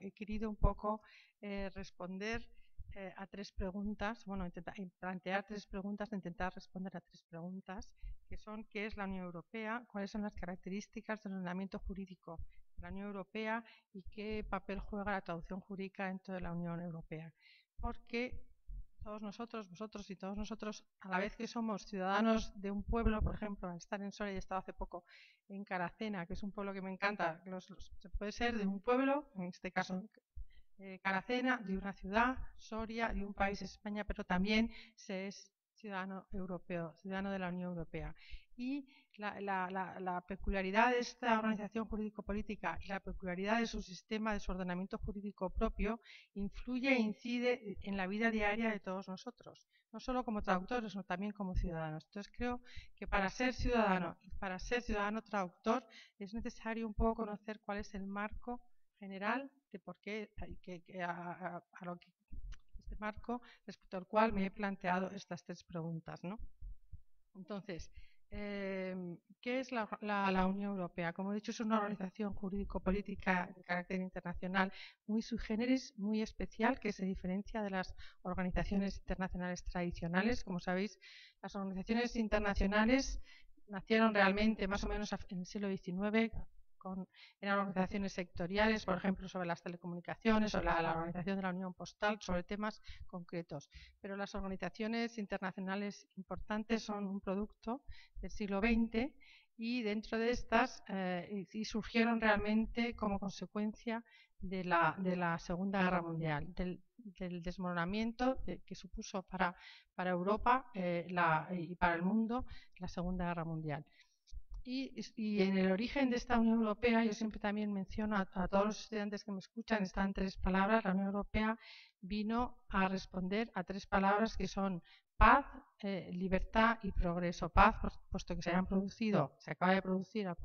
He querido un poco responder a tres preguntas, plantear tres preguntas, intentar responder a tres preguntas, que son ¿qué es la Unión Europea? ¿Cuáles son las características del ordenamiento jurídico de la Unión Europea? ¿Y qué papel juega la traducción jurídica dentro de la Unión Europea? Porque todos nosotros, vosotros y todos nosotros, a la vez que somos ciudadanos de un pueblo, por ejemplo, al estar en Soria, he estado hace poco en Caracena, que es un pueblo que me encanta, se puede ser de un pueblo, en este caso Caracena, de una ciudad, Soria, de un país, España, pero también se es ciudadano europeo, ciudadano de la Unión Europea. Y la peculiaridad de esta organización jurídico-política y la peculiaridad de su sistema, de su ordenamiento jurídico propio, influye e incide en la vida diaria de todos nosotros, no solo como traductores, sino también como ciudadanos. Entonces creo que para ser ciudadano traductor, es necesario un poco conocer cuál es el marco general de por qué a lo que este marco respecto al cual me he planteado estas tres preguntas, ¿no? Entonces, ¿qué es la Unión Europea? Como he dicho, es una organización jurídico-política de carácter internacional muy sui generis, muy especial, que se diferencia de las organizaciones internacionales tradicionales. Como sabéis, las organizaciones internacionales nacieron realmente más o menos en el siglo XIX, eran organizaciones sectoriales, por ejemplo, sobre las telecomunicaciones o la organización de la Unión Postal, sobre temas concretos. Pero las organizaciones internacionales importantes son un producto del siglo XX y dentro de estas y surgieron realmente como consecuencia de la Segunda Guerra Mundial, del desmoronamiento que supuso para Europa y para el mundo la Segunda Guerra Mundial. Y en el origen de esta Unión Europea, yo siempre también menciono a todos los estudiantes que me escuchan, están tres palabras. La Unión Europea vino a responder a tres palabras que son paz, libertad y progreso. Paz, puesto que se acaba de producir a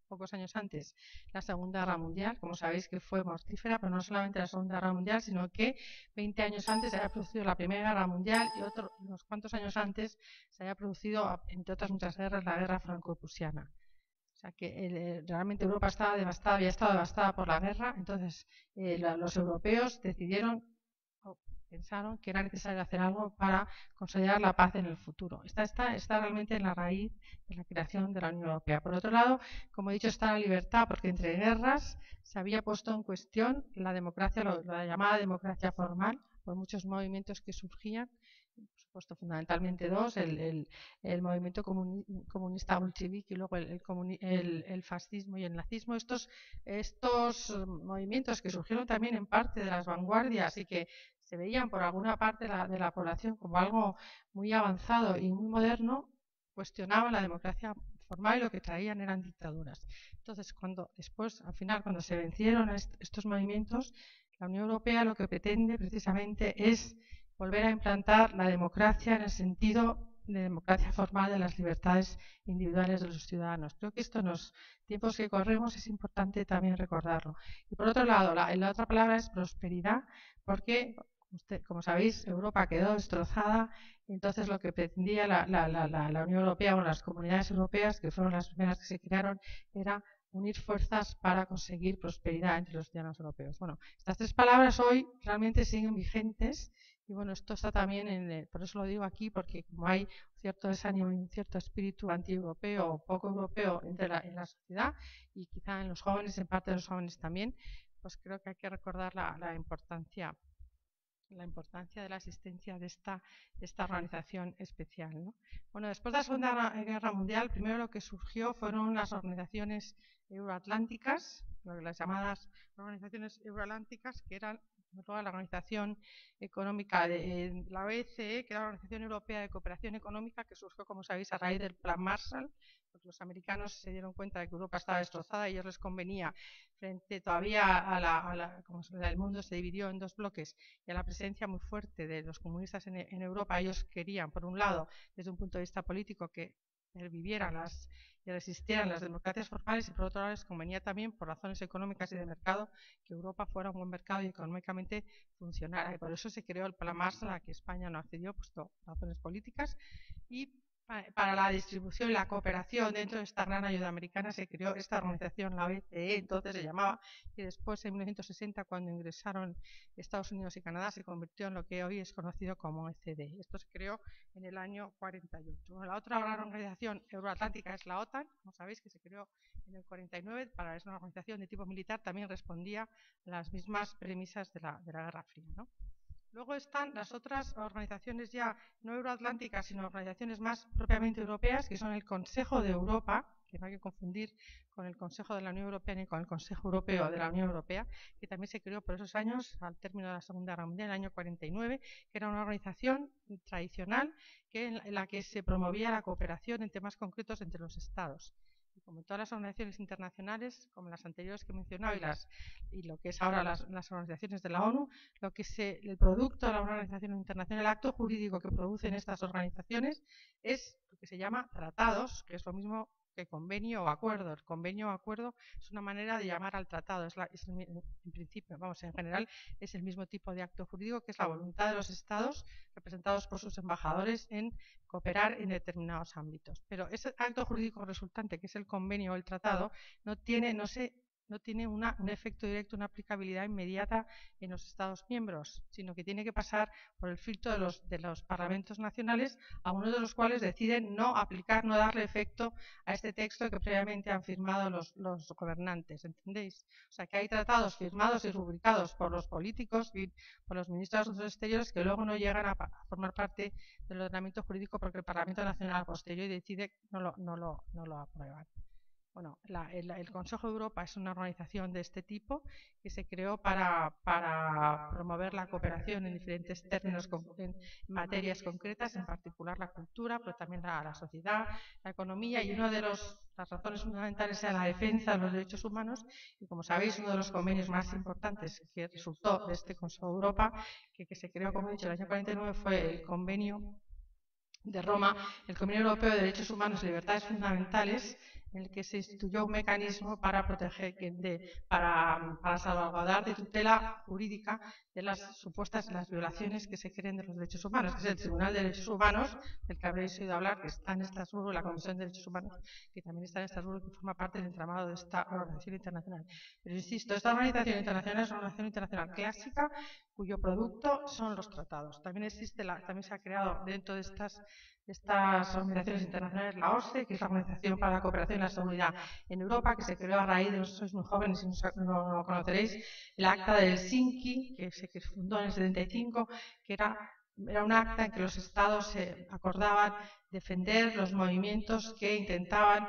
pocos años antes la Segunda Guerra Mundial, como sabéis que fue mortífera, pero no solamente la Segunda Guerra Mundial, sino que 20 años antes se había producido la Primera Guerra Mundial y unos cuantos años antes se había producido, entre otras muchas guerras, la Guerra Franco-Prusiana. O sea que realmente Europa estaba devastada, había estado devastada por la guerra, entonces los europeos decidieron o pensaron que era necesario hacer algo para consolidar la paz en el futuro. Está realmente en la raíz de la creación de la Unión Europea. Por otro lado, como he dicho, está la libertad, porque entre guerras se había puesto en cuestión la democracia, la llamada democracia formal, por muchos movimientos que surgían, por supuesto fundamentalmente dos, el movimiento comunista bolchevique y luego el fascismo y el nazismo. Estos movimientos que surgieron también en parte de las vanguardias y que se veían por alguna parte de la población como algo muy avanzado y muy moderno, cuestionaban la democracia formal y lo que traían eran dictaduras. Entonces, después, al final, cuando se vencieron estos movimientos, la Unión Europea lo que pretende precisamente es volver a implantar la democracia en el sentido de democracia formal de las libertades individuales de los ciudadanos. Creo que esto en los tiempos que corremos es importante también recordarlo. Y por otro lado, la otra palabra es prosperidad, porque, como sabéis, Europa quedó destrozada, y entonces lo que pretendía la Unión Europea o las comunidades europeas, que fueron las primeras que se crearon, era unir fuerzas para conseguir prosperidad entre los ciudadanos europeos. Bueno, estas tres palabras hoy realmente siguen vigentes y bueno, esto está también, por eso lo digo aquí, porque como hay cierto desánimo y un cierto espíritu anti-europeo o poco europeo en la sociedad y quizá en los jóvenes, en parte de los jóvenes también, pues creo que hay que recordar la importancia de la existencia de esta organización especial, ¿no? Bueno, después de la Segunda Guerra Mundial, primero lo que surgió fueron las organizaciones euroatlánticas, las llamadas organizaciones euroatlánticas, que eran la Organización Económica de la OECE, que era la Organización Europea de Cooperación Económica, que surgió, como sabéis, a raíz del Plan Marshall, porque los americanos se dieron cuenta de que Europa estaba destrozada y a ellos les convenía, frente todavía como el mundo se dividió en dos bloques y a la presencia muy fuerte de los comunistas en Europa. Ellos querían, por un lado, desde un punto de vista político, que vivieran y resistieran las democracias formales y por otro lado les convenía también por razones económicas y de mercado que Europa fuera un buen mercado y económicamente funcionara y por eso se creó el Plan Marshall a que España no accedió, puesto razones políticas y para la distribución y la cooperación dentro de esta gran ayuda americana se creó esta organización, la OCDE, entonces se llamaba, y después en 1960, cuando ingresaron Estados Unidos y Canadá, se convirtió en lo que hoy es conocido como OECD. Esto se creó en el año 48. Bueno, la otra gran organización euroatlántica es la OTAN, como sabéis, que se creó en el 49, es una organización de tipo militar, también respondía a las mismas premisas de la Guerra Fría, ¿no? Luego están las otras organizaciones ya no euroatlánticas, sino organizaciones más propiamente europeas, que son el Consejo de Europa, que no hay que confundir con el Consejo de la Unión Europea ni con el Consejo Europeo de la Unión Europea, que también se creó por esos años, al término de la Segunda Guerra Mundial, en el año 49, que era una organización tradicional en la que se promovía la cooperación en temas concretos entre los Estados. Y como todas las organizaciones internacionales, como las anteriores que he mencionado y lo que es ahora las organizaciones de la ONU, el producto de la organización internacional, el acto jurídico que producen estas organizaciones es lo que se llama tratados, que es lo mismo que convenio o acuerdo. El convenio o acuerdo es una manera de llamar al tratado, en principio, en general, es el mismo tipo de acto jurídico, que es la voluntad de los estados representados por sus embajadores en cooperar en determinados ámbitos. Pero ese acto jurídico resultante, que es el convenio o el tratado, no tiene un efecto directo, una aplicabilidad inmediata en los Estados miembros, sino que tiene que pasar por el filtro de los parlamentos nacionales, algunos de los cuales deciden no aplicar, no darle efecto a este texto que previamente han firmado los gobernantes, ¿entendéis? O sea, que hay tratados firmados y rubricados por los políticos y por los ministros de Asuntos Exteriores que luego no llegan a formar parte del ordenamiento jurídico porque el Parlamento Nacional a posteriori decide no lo aprueban. Bueno, el Consejo de Europa es una organización de este tipo que se creó para promover la cooperación en diferentes términos, en materias concretas, en particular la cultura, pero también la sociedad, la economía, y una de las razones fundamentales era la defensa de los derechos humanos. Y como sabéis, uno de los convenios más importantes que resultó de este Consejo de Europa, que se creó, como he dicho, en el año 49, fue el Convenio de Roma, el Convenio Europeo de Derechos Humanos y Libertades Fundamentales, en el que se instituyó un mecanismo para proteger, para salvaguardar de tutela jurídica de las supuestas violaciones que se creen de los derechos humanos, que es el Tribunal de Derechos Humanos, del que habréis oído hablar, que está en Estrasburgo, la Comisión de Derechos Humanos, que también está en Estrasburgo, que forma parte del entramado de esta organización internacional. Pero insisto, esta organización internacional es una organización internacional clásica, cuyo producto son los tratados. También se ha creado dentro de estas organizaciones internacionales la OSCE, que es la Organización para la Cooperación y la Seguridad en Europa, que se creó a raíz de, sois muy jóvenes y no lo conoceréis, el Acta de Helsinki, que se fundó en el 75, que era un acta en que los estados acordaban defender los movimientos que intentaban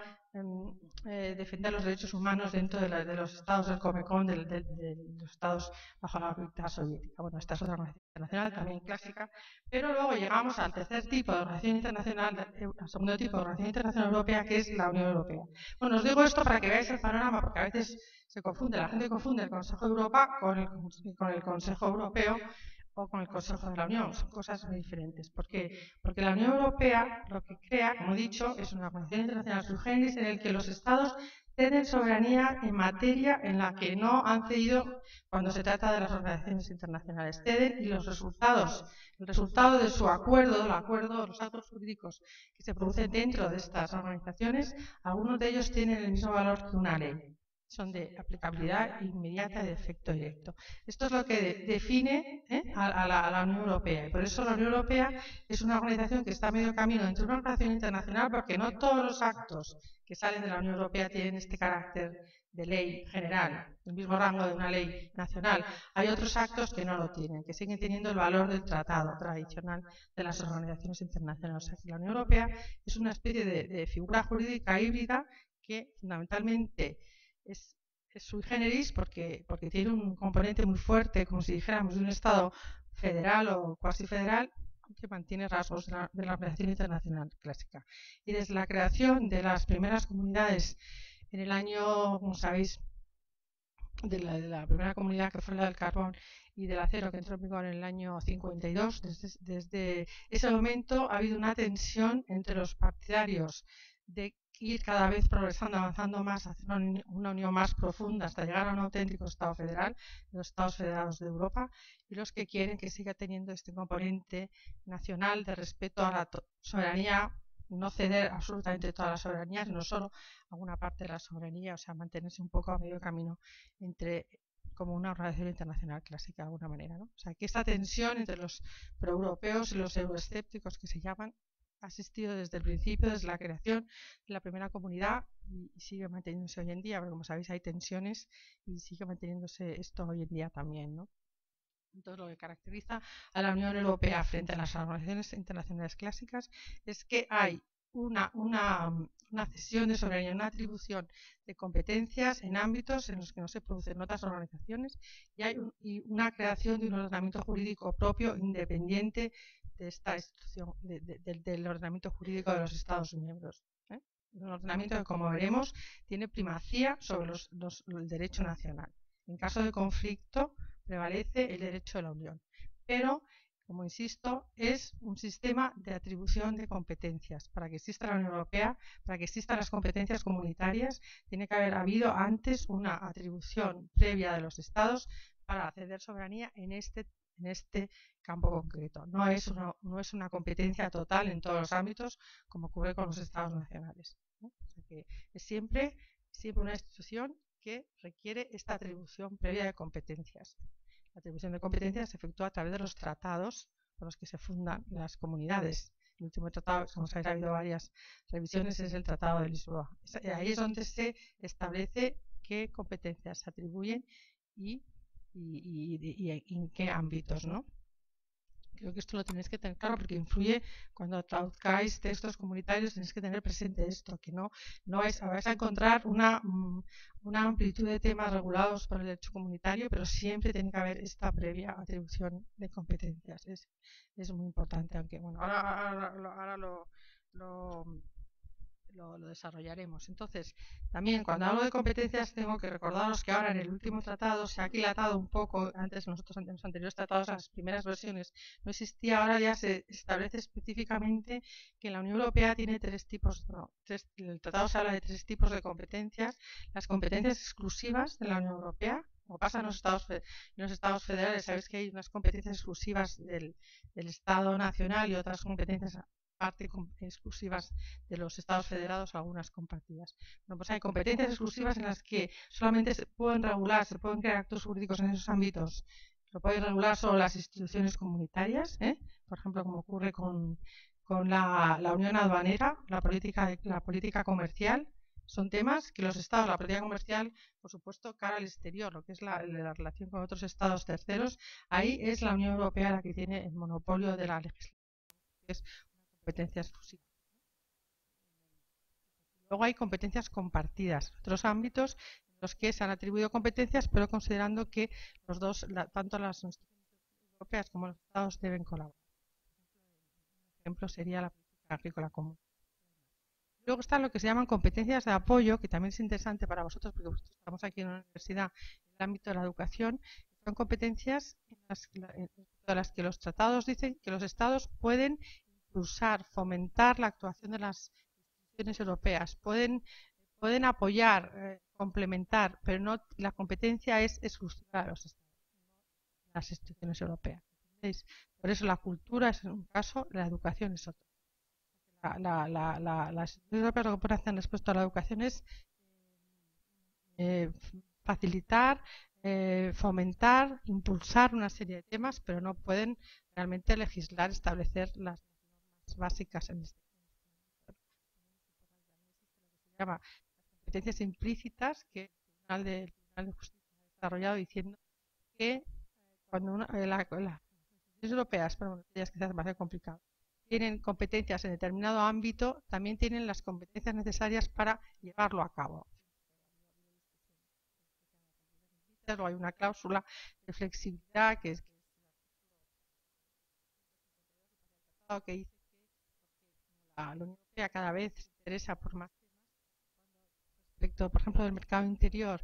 defender los derechos humanos dentro de los estados del Comecon, de los estados bajo la órbita soviética. Bueno, esta es otra organización internacional, también clásica, pero luego llegamos al tercer tipo de organización internacional, al segundo tipo de organización internacional europea, que es la Unión Europea. Bueno, os digo esto para que veáis el panorama, porque a veces la gente confunde el Consejo de Europa con el Consejo Europeo o con el Consejo de la Unión, son cosas muy diferentes. ¿Por qué? Porque la Unión Europea lo que crea, como he dicho, es una organización internacional sui generis en el que los Estados ceden soberanía en materia en la que no han cedido cuando se trata de las organizaciones internacionales. Ceden y el resultado de su acuerdo, los actos jurídicos que se producen dentro de estas organizaciones, algunos de ellos tienen el mismo valor que una ley. Son de aplicabilidad inmediata y de efecto directo. Esto es lo que define a la Unión Europea. Y por eso la Unión Europea es una organización que está a medio camino entre una organización internacional, porque no todos los actos que salen de la Unión Europea tienen este carácter de ley general, el mismo rango de una ley nacional. Hay otros actos que no lo tienen, que siguen teniendo el valor del tratado tradicional de las organizaciones internacionales. O sea, que la Unión Europea es una especie de figura jurídica híbrida que fundamentalmente es sui generis porque tiene un componente muy fuerte, como si dijéramos, de un Estado federal o cuasi federal, que mantiene rasgos de la organización internacional clásica. Y desde la creación de las primeras comunidades en el año, como sabéis, de la primera comunidad, que fue la del carbón y del acero, que entró en vigor en el año 52, desde ese momento ha habido una tensión entre los partidarios de ir cada vez progresando, avanzando más hacia una unión más profunda hasta llegar a un auténtico Estado federal, los Estados Federados de Europa, y los que quieren que siga teniendo este componente nacional de respeto a la soberanía no ceder absolutamente toda la soberanía, sino solo alguna parte de la soberanía, o sea, mantenerse un poco a medio camino entre como una organización internacional clásica de alguna manera, ¿no? O sea, que esta tensión entre los proeuropeos y los euroescépticos que se llaman ha existido desde el principio, desde la creación de la primera comunidad y sigue manteniéndose hoy en día, porque como sabéis hay tensiones y sigue manteniéndose esto hoy en día también, ¿no? Entonces, lo que caracteriza a la Unión Europea frente a las organizaciones internacionales clásicas es que hay una cesión de soberanía, una atribución de competencias en ámbitos en los que no se producen otras organizaciones y hay una creación de un ordenamiento jurídico propio independiente de esta institución, del ordenamiento jurídico de los Estados miembros. Un ordenamiento que, como veremos, tiene primacía sobre el derecho nacional. En caso de conflicto, prevalece el derecho de la Unión. Pero, como insisto, es un sistema de atribución de competencias. Para que exista la Unión Europea, para que existan las competencias comunitarias, tiene que haber habido antes una atribución previa de los Estados para ceder soberanía en este campo concreto. No es una competencia total en todos los ámbitos, como ocurre con los Estados nacionales, ¿no? O sea que es siempre una institución que requiere esta atribución previa de competencias. La atribución de competencias se efectúa a través de los tratados por los que se fundan las comunidades. El último tratado, como sabéis, ha habido varias revisiones, es el Tratado de Lisboa. Ahí es donde se establece qué competencias se atribuyen y en qué ámbitos, ¿no? Creo que esto lo tenéis que tener claro porque influye cuando traduzcáis textos comunitarios, tenéis que tener presente esto, que no vais a encontrar una amplitud de temas regulados por el derecho comunitario, pero siempre tiene que haber esta previa atribución de competencias. Es muy importante, aunque bueno, ahora lo desarrollaremos. Entonces, también cuando hablo de competencias tengo que recordaros que ahora en el último tratado se ha aquilatado un poco, antes nosotros en los anteriores tratados, las primeras versiones no existía, ahora ya se establece específicamente que la Unión Europea tiene el tratado se habla de 3 tipos de competencias: las competencias exclusivas de la Unión Europea, como pasa en los estados federales, sabéis que hay unas competencias exclusivas del Estado nacional y otras competencias exclusivas de los estados federados, algunas compartidas. Bueno, pues hay competencias exclusivas en las que solamente se pueden crear actos jurídicos en esos ámbitos. Lo pueden regular solo las instituciones comunitarias, por ejemplo, como ocurre con la unión aduanera, la política comercial. Son temas que los estados, la política comercial, por supuesto, cara al exterior, lo que es la relación con otros estados terceros, ahí es la Unión Europea la que tiene el monopolio de la legislación, que es competencia exclusiva. Luego hay competencias compartidas, otros ámbitos en los que se han atribuido competencias, pero considerando que los dos, tanto las instituciones europeas como los estados, deben colaborar. Un ejemplo sería la política agrícola común. Luego están lo que se llaman competencias de apoyo, que también es interesante para vosotros, porque vosotros estamos aquí en una universidad en el ámbito de la educación. Son competencias en las que los tratados dicen que los estados pueden impulsar, fomentar la actuación de las instituciones europeas, pueden apoyar, complementar, pero no, la competencia es exclusiva de los estados, no las instituciones europeas. ¿Entendéis? Por eso la cultura es un caso, la educación es otro. Las instituciones europeas lo que pueden hacer respecto a la educación es facilitar, fomentar, impulsar una serie de temas, pero no pueden realmente legislar, establecer las normas básicas en este se llama las competencias implícitas, que el Tribunal de Justicia ha desarrollado diciendo que cuando las instituciones europeas, pero bueno, ellas quizás más complicado, tienen competencias en determinado ámbito, también tienen las competencias necesarias para llevarlo a cabo. Hay una cláusula de flexibilidad que dice que la Unión Europea cada vez se interesa por más respecto, por ejemplo, del mercado interior,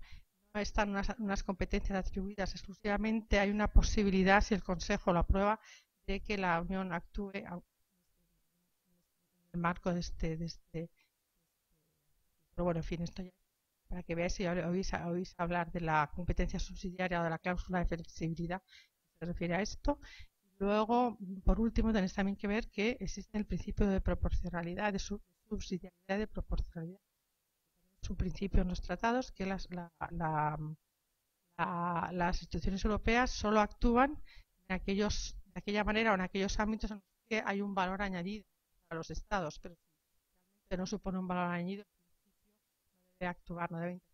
no están unas competencias atribuidas exclusivamente, hay una posibilidad, si el Consejo lo aprueba, de que la Unión actúe en el marco de este. Pero bueno, en fin, esto ya para que veáis si oís hablar de la competencia subsidiaria o de la cláusula de flexibilidad, se refiere a esto. Luego, por último, tenéis también que ver que existe el principio de proporcionalidad, de subsidiariedad, de proporcionalidad. Es un principio en los tratados que las instituciones europeas solo actúan de aquella manera o en aquellos ámbitos en los que hay un valor añadido a los estados, pero si no supone un valor añadido, no debe actuar, no debe intervenir.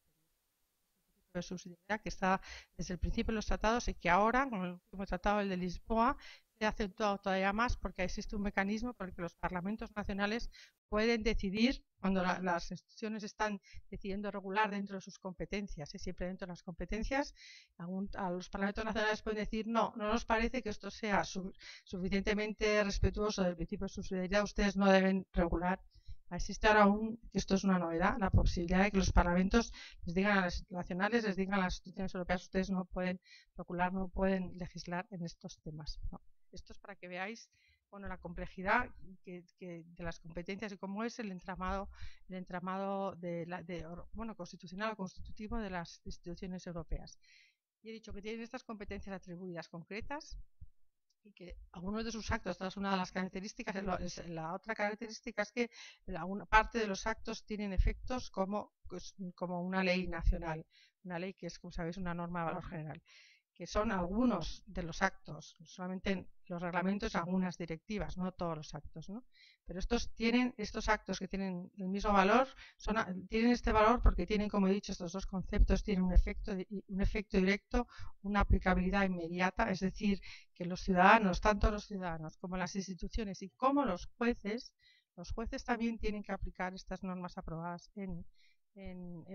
De subsidiariedad que está desde el principio de los tratados y que ahora, con el último tratado, el de Lisboa, se ha acentuado todavía más porque existe un mecanismo por el que los parlamentos nacionales pueden decidir cuando las instituciones están decidiendo regular dentro de sus competencias, siempre dentro de las competencias, a los parlamentos nacionales pueden decir no nos parece que esto sea suficientemente respetuoso del principio de subsidiariedad, ustedes no deben regular. Existe ahora esto es una novedad, la posibilidad de que los parlamentos les digan a las nacionales, les digan a las instituciones europeas, ustedes no pueden regular, no pueden legislar en estos temas. ¿No? Esto es para que veáis la complejidad de las competencias y cómo es el entramado constitucional o constitutivo de las instituciones europeas. Y he dicho que tienen estas competencias atribuidas concretas y que algunos de sus actos, esta es una de las características, la otra característica es que una parte de los actos tienen efectos como una ley nacional, una ley que es, como sabéis, una norma de valor general, que son algunos de los actos, solamente los reglamentos, algunas directivas, no todos los actos, ¿no? Pero estos actos que tienen el mismo valor, tienen este valor porque tienen, como he dicho, estos dos conceptos, tienen un efecto directo, una aplicabilidad inmediata, es decir, que los ciudadanos, tanto los ciudadanos como las instituciones y como los jueces también tienen que aplicar estas normas aprobadas en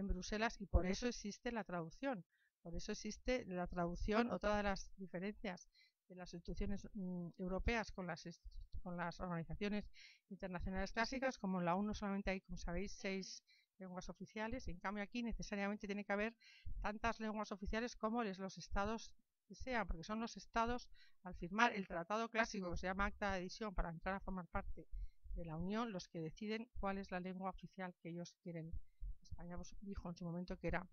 Bruselas y por eso existe la traducción. Por eso existe la traducción, otra de las diferencias de las instituciones europeas con las organizaciones internacionales clásicas, como en la ONU solamente hay, como sabéis, 6 lenguas oficiales, en cambio aquí necesariamente tiene que haber tantas lenguas oficiales como los estados desean, porque son los estados, al firmar el tratado clásico que se llama Acta de Adhesión para entrar a formar parte de la Unión, los que deciden cuál es la lengua oficial que ellos quieren. España dijo en su momento que era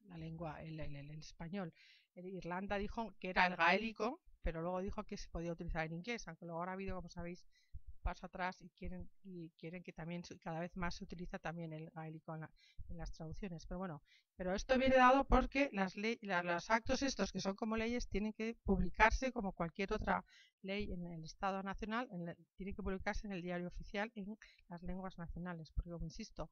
la lengua, el español. Irlanda dijo que era el gaélico, pero luego dijo que se podía utilizar en inglés, aunque luego ahora ha habido, como sabéis, paso atrás y quieren que también cada vez más se utiliza también el gaélico en las traducciones. Pero bueno, pero esto viene dado porque los actos estos que son como leyes tienen que publicarse como cualquier otra ley en el Estado Nacional, tienen que publicarse en el diario oficial en las lenguas nacionales, porque como insisto,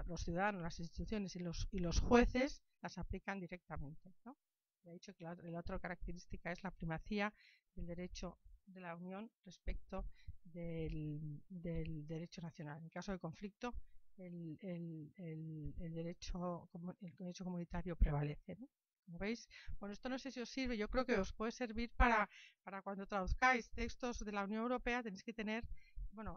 los ciudadanos, las instituciones y los jueces las aplican directamente, ¿no? Ya he dicho que la otra característica es la primacía del derecho de la Unión respecto del derecho nacional. En caso de conflicto, el derecho comunitario prevalece, ¿no? Como veis, bueno, esto no sé si os sirve, yo creo que os puede servir para cuando traduzcáis textos de la Unión Europea, tenéis que tener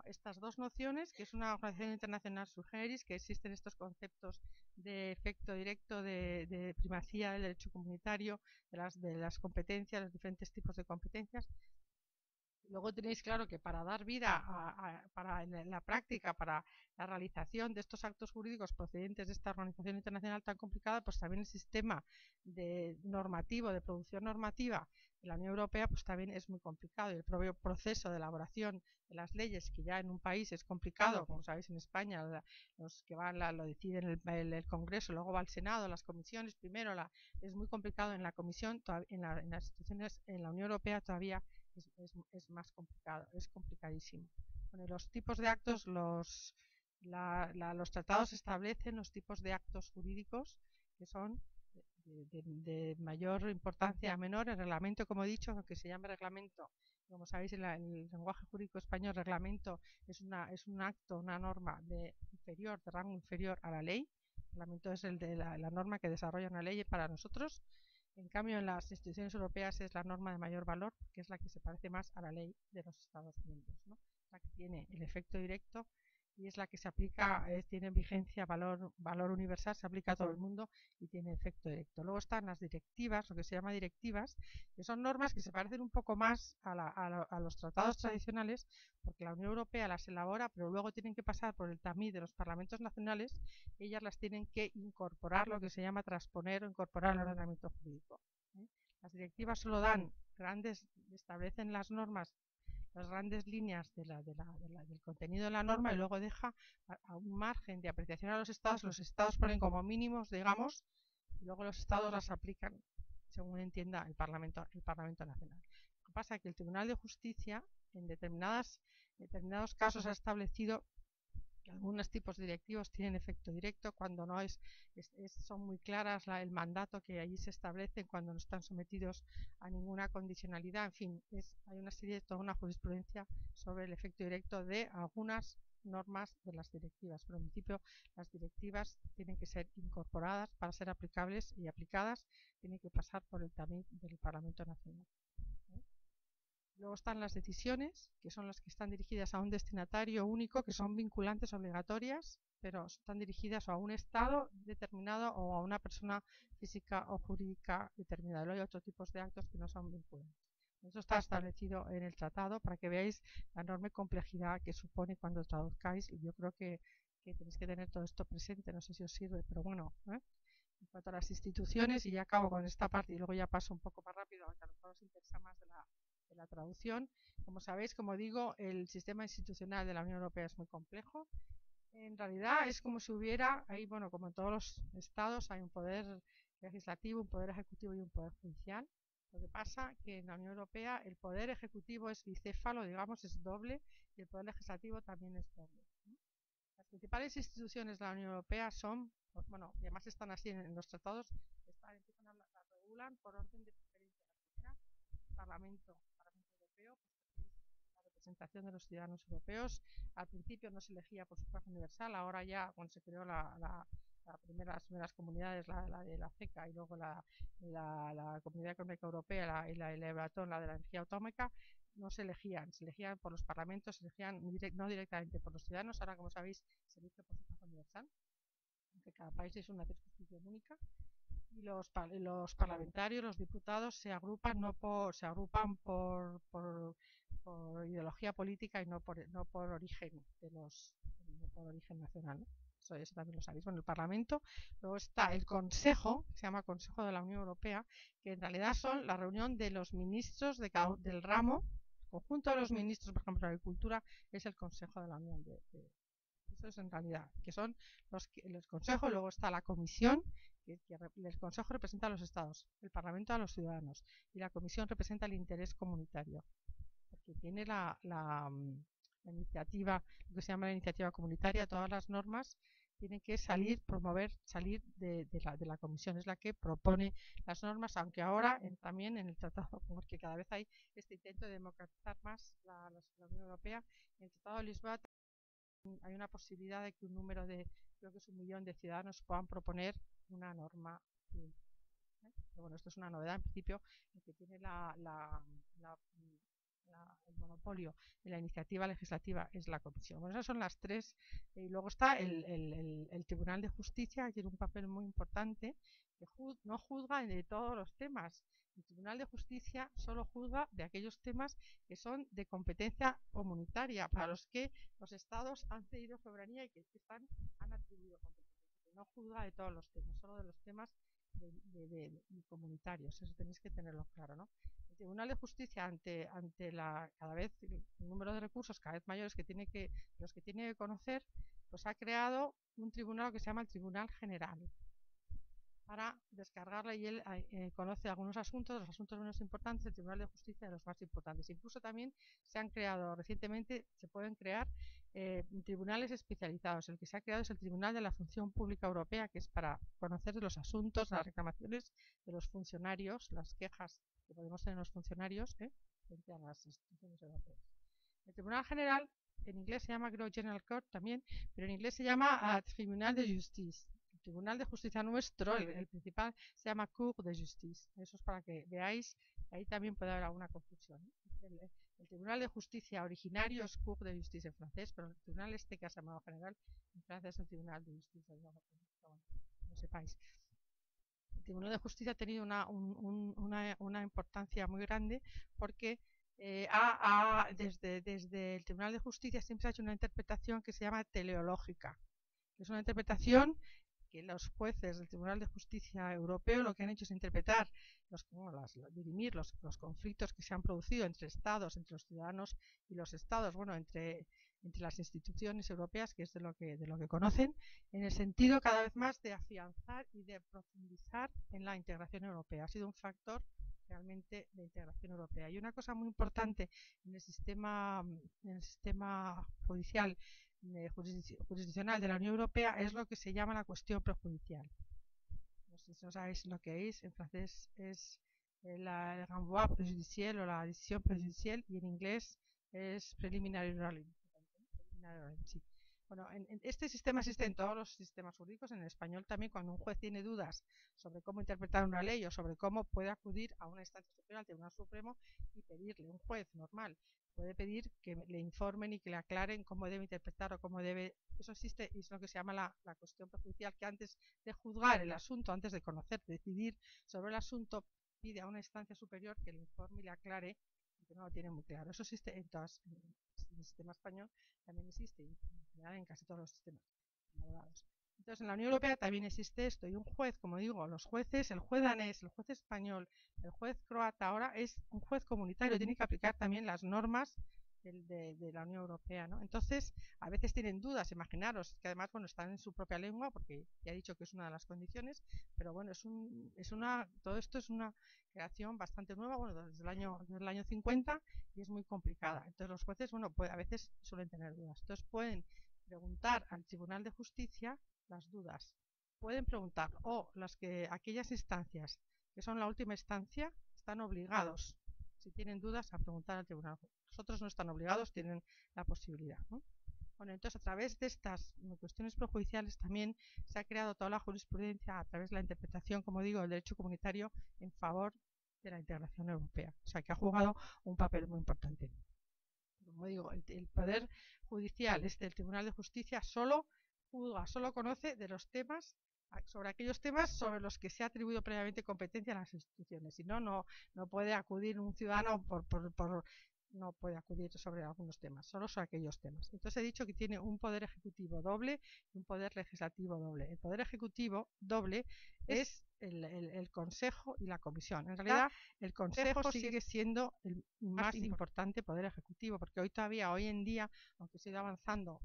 estas dos nociones, que es una organización internacional sui generis, que existen estos conceptos de efecto directo, de primacía del derecho comunitario, de las competencias, los diferentes tipos de competencias. Luego tenéis claro que para dar vida en la práctica, para la realización de estos actos jurídicos procedentes de esta organización internacional tan complicada, pues también el sistema normativo, de producción normativa de la Unión Europea, pues también es muy complicado. Y el propio proceso de elaboración de las leyes, que ya en un país es complicado, como sabéis en España, los que lo deciden el Congreso, luego va al Senado, las comisiones, primero es muy complicado en la comisión, en las instituciones, en la Unión Europea todavía es más complicado, es complicadísimo. Bueno, los tipos de actos, los tratados establecen los tipos de actos jurídicos que son de mayor importancia a menor. El reglamento, como he dicho, aunque se llama reglamento, como sabéis en el lenguaje jurídico español, reglamento es un acto, una norma de rango inferior a la ley. El reglamento es la norma que desarrolla una ley para nosotros. En cambio, en las instituciones europeas es la norma de mayor valor, que es la que se parece más a la ley de los Estados miembros, ¿no? La que tiene el efecto directo y es la que se aplica, tiene vigencia, valor universal, se aplica a todo el mundo y tiene efecto directo. Luego están las directivas, lo que se llama directivas, que son normas que se parecen un poco más a los tratados tradicionales, porque la Unión Europea las elabora, pero luego tienen que pasar por el tamiz de los parlamentos nacionales, ellas las tienen que incorporar, lo que se llama transponer o incorporar al ordenamiento jurídico. Las directivas solo dan establecen las normas, las grandes líneas del contenido de la norma y luego deja a un margen de apreciación a los estados ponen como mínimos, digamos, y luego los estados las aplican según entienda el Parlamento Nacional. Lo que pasa es que el Tribunal de Justicia en determinados casos ha establecido que algunos tipos directivos tienen efecto directo cuando no son muy claras el mandato que allí se establece, cuando no están sometidos a ninguna condicionalidad. En fin, hay una serie, toda una jurisprudencia sobre el efecto directo de algunas normas de las directivas. Pero en principio las directivas tienen que ser incorporadas para ser aplicables y aplicadas, tienen que pasar por el tamiz del Parlamento Nacional. Luego están las decisiones, que son las que están dirigidas a un destinatario único, que son vinculantes, obligatorias, pero están dirigidas a un Estado determinado o a una persona física o jurídica determinada. Luego hay otros tipos de actos que no son vinculantes. Eso está establecido en el tratado para que veáis la enorme complejidad que supone cuando traduzcáis. Y yo creo que tenéis que tener todo esto presente, no sé si os sirve, pero bueno, en cuanto a las instituciones, y ya acabo con esta parte y luego ya paso un poco más rápido, aunque a lo mejor os interesa más de la traducción. Como sabéis, como digo, el sistema institucional de la Unión Europea es muy complejo. En realidad es como si hubiera, ahí, bueno, como en todos los estados, hay un poder legislativo, un poder ejecutivo y un poder judicial. Lo que pasa es que en la Unión Europea el poder ejecutivo es bicéfalo, digamos, es doble, y el poder legislativo también es doble. Las principales instituciones de la Unión Europea son, bueno, y además están así en los tratados, empiezan a regular por orden de preferencia. La primera, el Parlamento Europeo, pues, la representación de los ciudadanos europeos. Al principio no se elegía por sufragio universal, ahora ya cuando se creó las primeras comunidades, la de la CECA y luego la Comunidad Económica Europea y la Euratom, la de la energía atómica, no se elegían por los parlamentos, se elegían no directamente por los ciudadanos. Ahora, como sabéis, se elige por sufragio universal, aunque cada país es una circunscripción única. Y los parlamentarios, los diputados, se agrupan por ideología política y no por origen por origen nacional, ¿no? Eso también lo sabéis. Bueno, el Parlamento. Luego está el Consejo, que se llama Consejo de la Unión Europea, que en realidad son la reunión de los ministros del ramo. El conjunto de los ministros, por ejemplo, de Agricultura, es el Consejo de la Unión. Eso es en realidad, que son el Consejo. Luego está la Comisión, que el Consejo representa a los Estados, el Parlamento a los ciudadanos, y la Comisión representa el interés comunitario, porque tiene la iniciativa, lo que se llama la iniciativa comunitaria. Todas las normas tienen que salir de la Comisión, es la que propone las normas, aunque ahora también en el tratado, porque cada vez hay este intento de democratizar más la Unión Europea. En el Tratado de Lisboa hay una posibilidad de que un número creo que es 1 millón de ciudadanos puedan proponer una norma. Pero bueno, esto es una novedad. En principio, el que tiene el monopolio de la iniciativa legislativa es la Comisión. Bueno, esas son las tres. Y luego está el Tribunal de Justicia, que tiene un papel muy importante, que no juzga de todos los temas. El Tribunal de Justicia solo juzga de aquellos temas que son de competencia comunitaria, para los que los Estados han cedido soberanía y que han atribuido competencia. No juzga de todos los temas, solo de los temas de comunitarios. Eso tenéis que tenerlo claro, ¿no? El Tribunal de Justicia, ante cada vez el número de recursos cada vez mayores los que tiene que conocer, pues ha creado un tribunal que se llama el Tribunal General, para descargarla, y él conoce algunos asuntos, los asuntos menos importantes, el Tribunal de Justicia de los más importantes. Incluso también se han creado recientemente, se pueden crear tribunales especializados. El que se ha creado es el Tribunal de la Función Pública Europea, que es para conocer los asuntos, las reclamaciones de los funcionarios, las quejas que podemos tener los funcionarios frente a las instituciones europeas. El Tribunal General, en inglés se llama General Court también, pero en inglés se llama Tribunal de Justice. El Tribunal de Justicia nuestro, el principal, se llama Cour de Justice. Eso es para que veáis, ahí también puede haber alguna confusión. El Tribunal de Justicia originario es Cour de Justice en francés, pero el Tribunal que ha llamado general en Francia es el Tribunal de Justicia. No sepáis. El Tribunal de Justicia ha tenido una importancia muy grande porque desde el Tribunal de Justicia siempre se ha hecho una interpretación que se llama teleológica, que es una interpretación que los jueces del Tribunal de Justicia Europeo lo que han hecho es interpretar, dirimir los conflictos que se han producido entre Estados, entre los ciudadanos y los Estados, bueno, entre las instituciones europeas, que es de lo que conocen, en el sentido cada vez más de afianzar y de profundizar en la integración europea. Ha sido un factor realmente de integración europea. Y una cosa muy importante en el sistema judicial jurisdiccional de la Unión Europea es lo que se llama la cuestión prejudicial. No sé si no sabéis lo que es, en francés es la renvoi prejudicial o la decisión prejudicial, y en inglés es preliminary ruling. Sí. Bueno, en este sistema existe en todos los sistemas jurídicos, en el español también. Cuando un juez tiene dudas sobre cómo interpretar una ley o sobre cómo puede acudir a una instancia superior, al Tribunal Supremo, y pedirle, un juez normal puede pedir que le informen y que le aclaren cómo debe interpretar o cómo debe. Eso existe, y es lo que se llama la cuestión prejudicial, que antes de juzgar el asunto, antes de conocer, decidir sobre el asunto, pide a una instancia superior que le informe y le aclare, que no lo tiene muy claro. Eso existe en el sistema español, también existe, y en general en casi todos los sistemas abogados. Entonces, en la Unión Europea también existe esto, y un juez, como digo, los jueces, el juez danés, el juez español, el juez croata, ahora es un juez comunitario, tiene que aplicar también las normas de la Unión Europea, ¿no? Entonces, a veces tienen dudas, imaginaros, que además, bueno, están en su propia lengua, porque ya he dicho que es una de las condiciones, pero bueno, todo esto es una creación bastante nueva, bueno, desde el año 50, y es muy complicada. Entonces, los jueces, bueno, a veces suelen tener dudas. Entonces, pueden preguntar al Tribunal de Justicia las dudas. Pueden preguntar, o aquellas instancias que son la última instancia, están obligados, si tienen dudas, a preguntar al tribunal. Los otros no están obligados, tienen la posibilidad, ¿no? Bueno, entonces, a través de estas cuestiones prejudiciales también se ha creado toda la jurisprudencia a través de la interpretación, como digo, del derecho comunitario en favor de la integración europea. O sea, que ha jugado un papel muy importante. Como digo, el poder judicial, el Tribunal de Justicia, solo juzga, solo conoce de los temas, sobre aquellos temas sobre los que se ha atribuido previamente competencia a las instituciones. Si no, no puede acudir un ciudadano no puede acudir sobre algunos temas, solo sobre aquellos temas. Entonces he dicho que tiene un poder ejecutivo doble y un poder legislativo doble. El poder ejecutivo doble es el Consejo y la Comisión. En realidad, el Consejo sigue siendo el más importante poder ejecutivo, porque hoy en día, aunque se ha ido avanzando,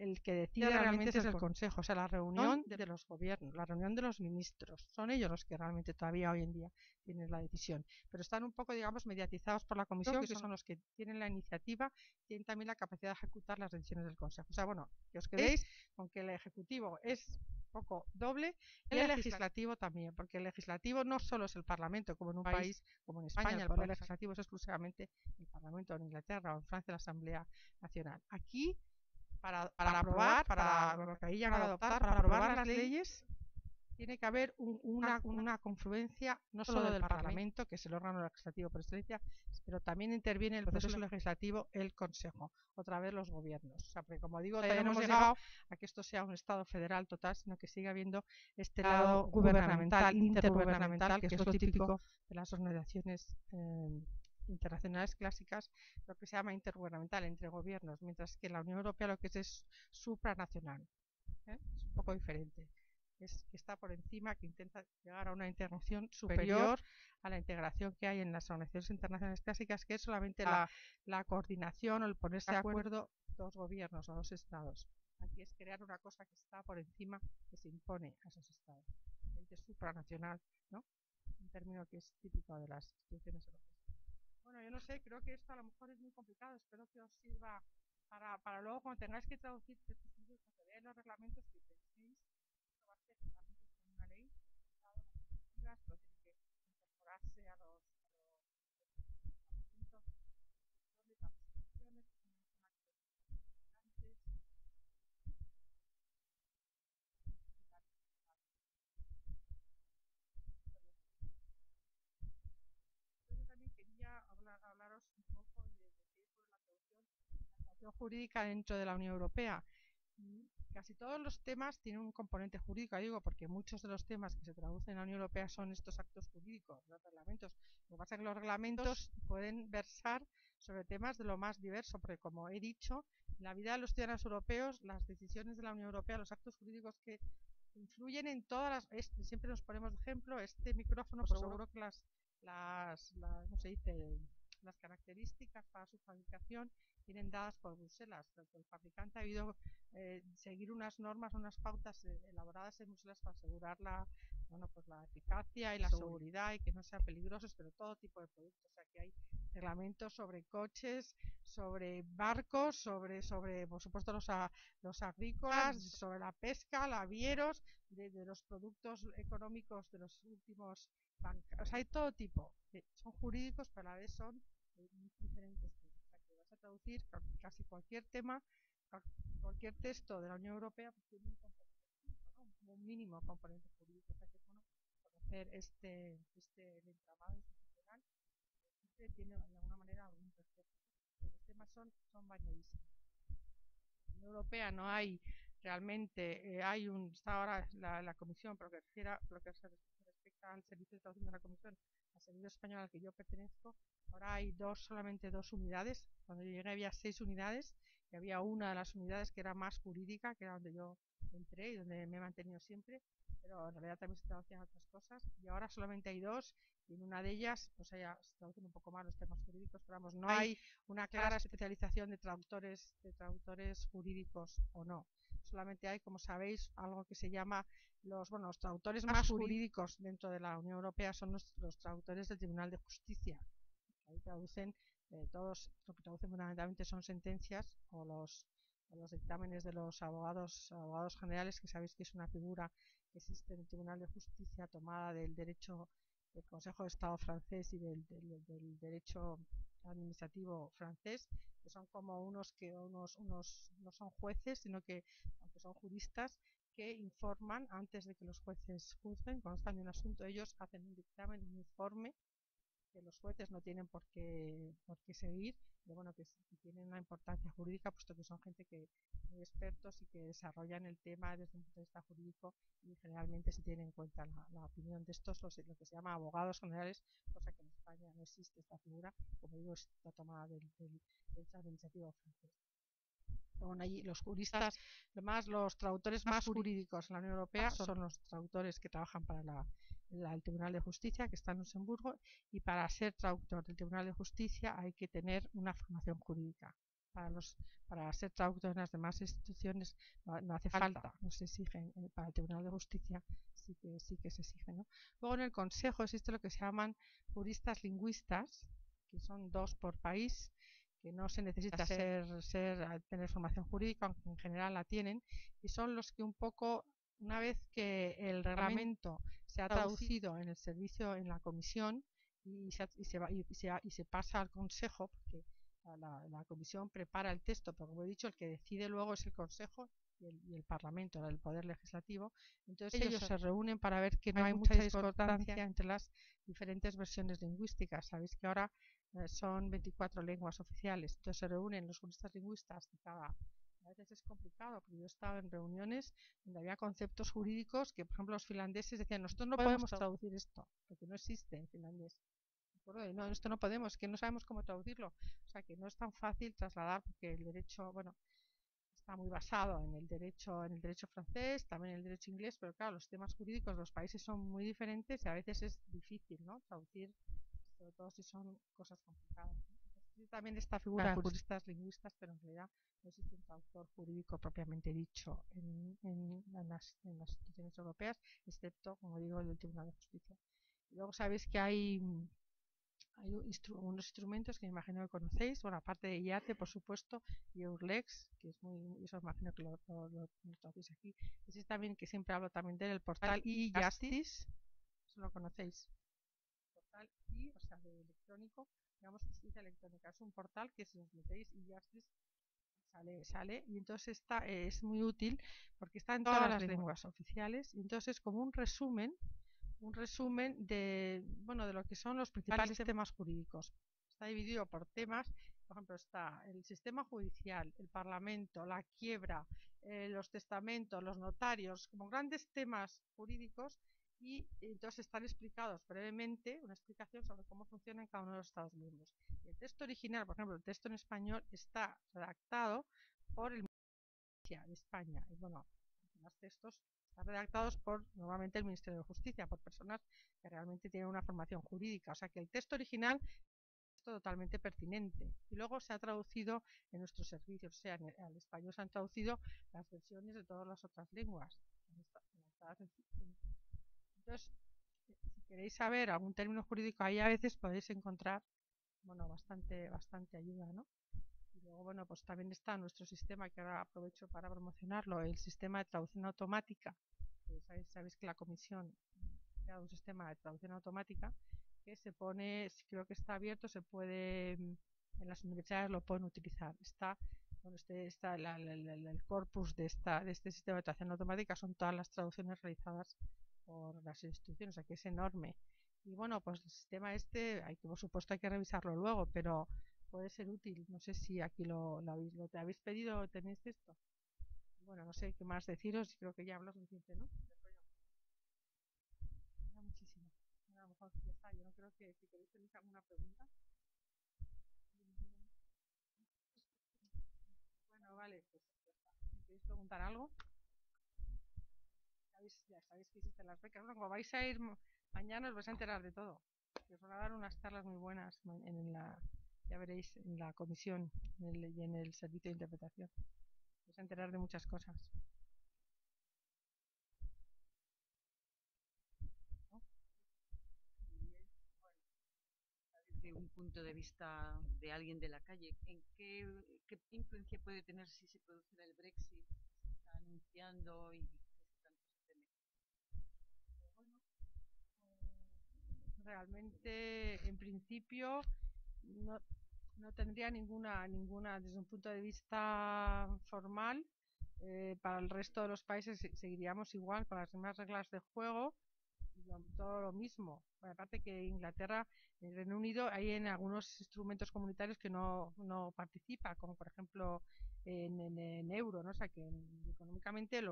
el que decide realmente es el Consejo, o sea, la reunión de los gobiernos, la reunión de los ministros. Son ellos los que realmente todavía hoy en día tienen la decisión. Pero están un poco, digamos, mediatizados por la Comisión, que son los que tienen la iniciativa, tienen también la capacidad de ejecutar las decisiones del Consejo. O sea, bueno, que os quedéis con que el Ejecutivo es un poco doble, y el legislativo también, porque el legislativo no solo es el Parlamento, como en un país como en España, el poder legislativo es exclusivamente el Parlamento, en Inglaterra o en Francia la Asamblea Nacional. Aquí, para aprobar, para lo que ahí llaman adoptar, para aprobar las leyes, tiene que haber una confluencia no solo del Parlamento, que es el órgano legislativo por excelencia, pero también interviene en el proceso legislativo el Consejo, otra vez los gobiernos. O sea, porque como digo, todavía no hemos llegado a que esto sea un Estado federal total, sino que sigue habiendo este lado gubernamental, intergubernamental, que es lo típico de las organizaciones internacionales clásicas, lo que se llama intergubernamental, entre gobiernos, mientras que en la Unión Europea lo que es supranacional. Es un poco diferente. Es que está por encima, que intenta llegar a una integración superior a la integración que hay en las organizaciones internacionales clásicas, que es solamente la coordinación o el ponerse de acuerdo dos gobiernos o dos estados. Aquí es crear una cosa que está por encima, que se impone a esos estados. Es supranacional, ¿no? Un término que es típico de las instituciones europeas. Bueno, yo no sé, creo que esto a lo mejor es muy complicado, espero que os sirva para luego, cuando tengáis que traducir estos libros, cuando veáis los reglamentos, que penséis que va a ser reglamentos con una ley, pero tiene que incorporarse a los reglamentos, las instituciones, yo también quería hablaros un poco de qué es la traducción jurídica dentro de la Unión Europea. Casi todos los temas tienen un componente jurídico, digo, porque muchos de los temas que se traducen en la Unión Europea son estos actos jurídicos, los reglamentos. Lo que pasa es que los reglamentos pueden versar sobre temas de lo más diverso, porque como he dicho, en la vida de los ciudadanos europeos, las decisiones de la Unión Europea, los actos jurídicos que influyen en todas siempre nos ponemos de ejemplo, este micrófono, pues seguro que ¿cómo se dice? Las características para su fabricación vienen dadas por Bruselas. El fabricante ha habido seguir unas normas, unas pautas elaboradas en Bruselas para asegurar pues la eficacia y la seguridad y que no sean peligrosos, pero todo tipo de productos. O sea, que hay reglamentos sobre coches, sobre barcos, sobre por supuesto los agrícolas, sobre la pesca, navieros, de los productos económicos de los últimos bancos. O sea, hay todo tipo. Son jurídicos, pero a la vez son muy diferentes. O sea, que vas a traducir casi cualquier tema, cualquier texto de la Unión Europea, pues tiene un componente jurídico, ¿no? Un mínimo componente jurídico. O sea, que es bueno conocer este entramado institucional. Siempre tiene de alguna manera algún respeto. Los temas son variadísimos. En la Unión Europea no hay realmente, está ahora la comisión, por lo que se respecta al servicio de traducción de la comisión, al servicio español al que yo pertenezco, ahora hay solamente dos unidades. Cuando yo llegué había 6 unidades y había una de las unidades que era más jurídica, que era donde yo entré y donde me he mantenido siempre, pero en realidad también se traducían otras cosas, y ahora solamente hay 2, y en una de ellas pues ya se traducen un poco más los temas jurídicos, pero vamos, no hay una clara especialización de traductores jurídicos o no. Solamente hay, como sabéis, algo que se llama los traductores más jurídicos dentro de la Unión Europea son los traductores del Tribunal de Justicia. Ahí traducen todos, lo que traducen fundamentalmente son sentencias o los dictámenes de los abogados generales, que sabéis que es una figura que existe en el Tribunal de Justicia tomada del derecho del Consejo de Estado francés y del derecho administrativo francés, que son como unos no son jueces, sino que aunque son juristas, que informan antes de que los jueces juzguen. Cuando están en un asunto, ellos hacen un dictamen, un informe que los jueces no tienen por qué seguir, pero bueno, que tienen una importancia jurídica, puesto que son gente muy expertos y que desarrollan el tema desde un punto de vista jurídico, y generalmente se tiene en cuenta la opinión de estos, lo que se llama abogados generales, cosa que en España no existe esta figura, como digo, está tomada del derecho administrativo francés. Bueno, allí los juristas, además los traductores más jurídicos en la Unión Europea son los traductores que trabajan para el Tribunal de Justicia, que está en Luxemburgo, y para ser traductor del Tribunal de Justicia hay que tener una formación jurídica. Para ser traductor en las demás instituciones no hace falta, no se exigen. Para el Tribunal de Justicia sí que se exige, ¿no? Luego en el Consejo existe lo que se llaman juristas lingüistas, que son 2 por país, que no se necesita tener formación jurídica, aunque en general la tienen, y son los que un poco, una vez que el reglamento se ha traducido en el servicio, en la comisión, y se pasa al Consejo, porque la comisión prepara el texto, pero como he dicho, el que decide luego es el Consejo y el Parlamento, el Poder Legislativo. Entonces ellos se reúnen para ver que no hay mucha discordancia entre las diferentes versiones lingüísticas. Sabéis que ahora son 24 lenguas oficiales, entonces se reúnen los juristas lingüistas de cada. A veces es complicado, porque yo he estado en reuniones donde había conceptos jurídicos que, por ejemplo, los finlandeses decían: nosotros no podemos traducir esto, porque no existe en finlandés. No, esto no podemos, que no sabemos cómo traducirlo. O sea, que no es tan fácil trasladar, porque el derecho, está muy basado en el derecho francés, también en el derecho inglés, pero claro, los temas jurídicos de los países son muy diferentes y a veces es difícil, ¿no?, traducir, sobre todo si son cosas complicadas, ¿no? Entonces, también esta figura de juristas lingüistas, pero en realidad no existe un traductor jurídico propiamente dicho en las instituciones europeas, excepto, como digo, el del Tribunal de Justicia. Y luego sabéis que hay unos instrumentos que me imagino que conocéis, bueno, aparte de IATE, por supuesto, y Eurlex, que es eso me imagino que lo traducís aquí. Existe también, que siempre hablo también del portal eJustice, eso lo conocéis. Portal o sea, de electrónico, digamos, justicia electrónica. Es un portal que, si os metéis eJustice, sale, y entonces es muy útil porque está en todas las lenguas oficiales, y entonces es como un resumen de lo que son los principales temas jurídicos. Está dividido por temas. Por ejemplo, está el sistema judicial, el parlamento, la quiebra, los testamentos, los notarios, como grandes temas jurídicos, y entonces están explicados brevemente, una explicación sobre cómo funciona en cada uno de los Estados miembros. Y el texto original, por ejemplo, el texto en español, está redactado por el Ministerio de España. Y bueno, los textos Están redactados por, normalmente, el Ministerio de Justicia, por personas que realmente tienen una formación jurídica. O sea que el texto original es totalmente pertinente. Y luego se ha traducido en nuestros servicios, o sea, al español se han traducido las versiones de todas las otras lenguas. Entonces, si queréis saber algún término jurídico, ahí a veces podéis encontrar, bueno, bastante ayuda, ¿no? Y luego, bueno, pues también está nuestro sistema, que ahora aprovecho para promocionarlo, el sistema de traducción automática. Sabéis que la Comisión ha creado un sistema de traducción automática que se pone, creo que está abierto, se puede, en las universidades lo pueden utilizar. Está el corpus de este sistema de traducción automática, son todas las traducciones realizadas por las instituciones, o sea que es enorme. Y bueno, pues el sistema por supuesto hay que revisarlo luego, pero puede ser útil. No sé si aquí te habéis pedido o tenéis esto. Bueno, no sé qué más deciros, creo que ya hablo suficiente, ¿no? Muchísimo. A lo mejor ya está, yo no creo que si queréis tenéis alguna pregunta. Bueno, vale, pues ya está. Si queréis preguntar algo, ya sabéis que existen las becas. Bueno, como vais a ir mañana os vais a enterar de todo. Os van a dar unas charlas muy buenas ya veréis, en la comisión y en el servicio de interpretación. Vais a enterar de muchas cosas, ¿no? Desde un punto de vista de alguien de la calle, ¿qué influencia puede tener si se produce el Brexit que se está anunciando y que tanto se teme? Realmente, en principio, no, no tendría ninguna, desde un punto de vista formal, para el resto de los países seguiríamos igual con las mismas reglas de juego, todo lo mismo. Bueno, aparte que Inglaterra, en el Reino Unido, hay en algunos instrumentos comunitarios que no participa, como por ejemplo en euro, ¿no? O sea que económicamente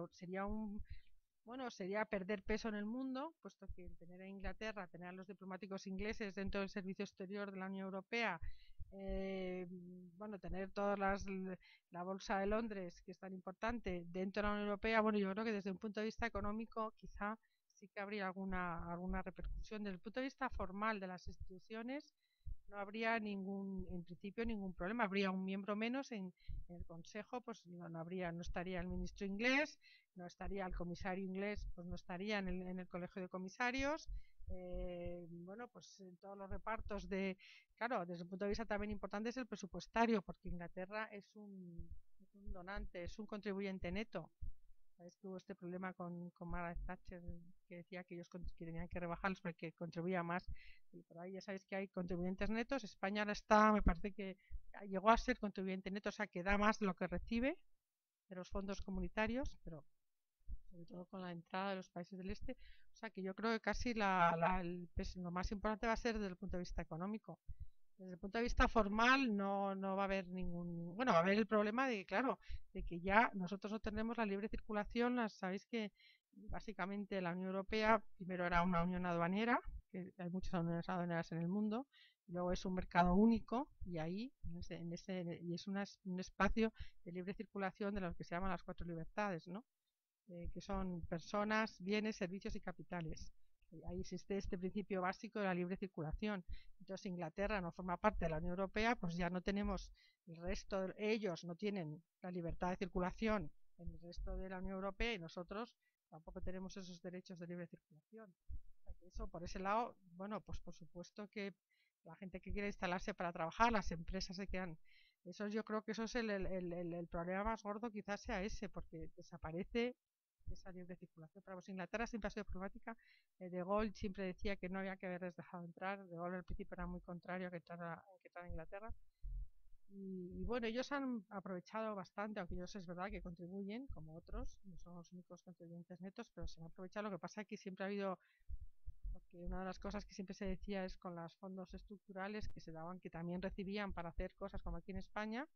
sería perder peso en el mundo, puesto que tener a Inglaterra, tener a los diplomáticos ingleses dentro del servicio exterior de la Unión Europea, tener la bolsa de Londres, que es tan importante, dentro de la Unión Europea, bueno, yo creo que desde un punto de vista económico quizá sí que habría alguna repercusión. Desde el punto de vista formal de las instituciones, no habría en principio ningún problema. Habría un miembro menos en el Consejo, pues no estaría el ministro inglés, no estaría el comisario inglés, pues no estaría en el colegio de comisarios. Pues en todos los repartos claro, desde un punto de vista también importante es el presupuestario, porque Inglaterra es un donante, es un contribuyente neto. Sabes que hubo este problema con Margaret Thatcher, que decía que ellos que tenían que rebajarlos porque contribuía más. Y por ahí ya sabéis que hay contribuyentes netos. España ahora me parece que llegó a ser contribuyente neto, o sea que da más de lo que recibe de los fondos comunitarios, pero sobre todo con la entrada de los países del este. O sea que yo creo que casi lo más importante va a ser desde el punto de vista económico. Desde el punto de vista formal no va a haber bueno, va a haber el problema claro, de que ya nosotros no tenemos la libre circulación. Sabéis que básicamente la Unión Europea primero era una unión aduanera, que hay muchas uniones aduaneras en el mundo, y luego es un mercado único y ahí y es un espacio de libre circulación de lo que se llaman las cuatro libertades, ¿no? Que son personas, bienes, servicios y capitales. Ahí existe este principio básico de la libre circulación. Entonces Inglaterra no forma parte de la Unión Europea, pues ya no tenemos ellos no tienen la libertad de circulación en el resto de la Unión Europea y nosotros tampoco tenemos esos derechos de libre circulación. O sea que eso, por ese lado, bueno, pues por supuesto que la gente que quiere instalarse para trabajar, las empresas se quedan. Yo creo que eso es el problema más gordo, quizás sea ese, porque desaparece esa libre circulación. Para Inglaterra siempre ha sido problemática. De Gaulle siempre decía que no había que haberles dejado entrar. De Gaulle al principio era muy contrario a que entrara a Inglaterra. Bueno, ellos han aprovechado bastante, aunque ellos es verdad que contribuyen, como otros, no son los únicos contribuyentes netos, pero se han aprovechado. Lo que pasa es que siempre ha habido, porque una de las cosas que siempre se decía es con los fondos estructurales que se daban, que también recibían para hacer cosas como aquí en España,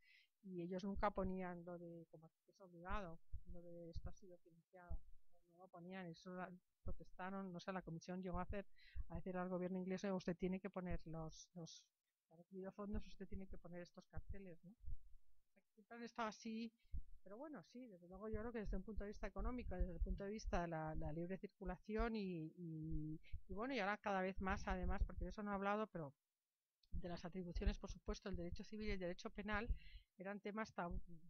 y ellos nunca ponían lo de como que es obligado, lo de esto ha sido financiado. No lo ponían, eso protestaron, no sé, la comisión llegó a decir al gobierno inglés: usted tiene que poner ha recibido fondos, usted tiene que poner estos carteles, ¿no? Siempre han estado así, Pero bueno, sí, desde luego yo creo que desde un punto de vista económico, desde el punto de vista de la libre circulación y bueno, y ahora cada vez más además, porque de eso no he hablado, pero de las atribuciones, por supuesto, el derecho civil y el derecho penal eran temas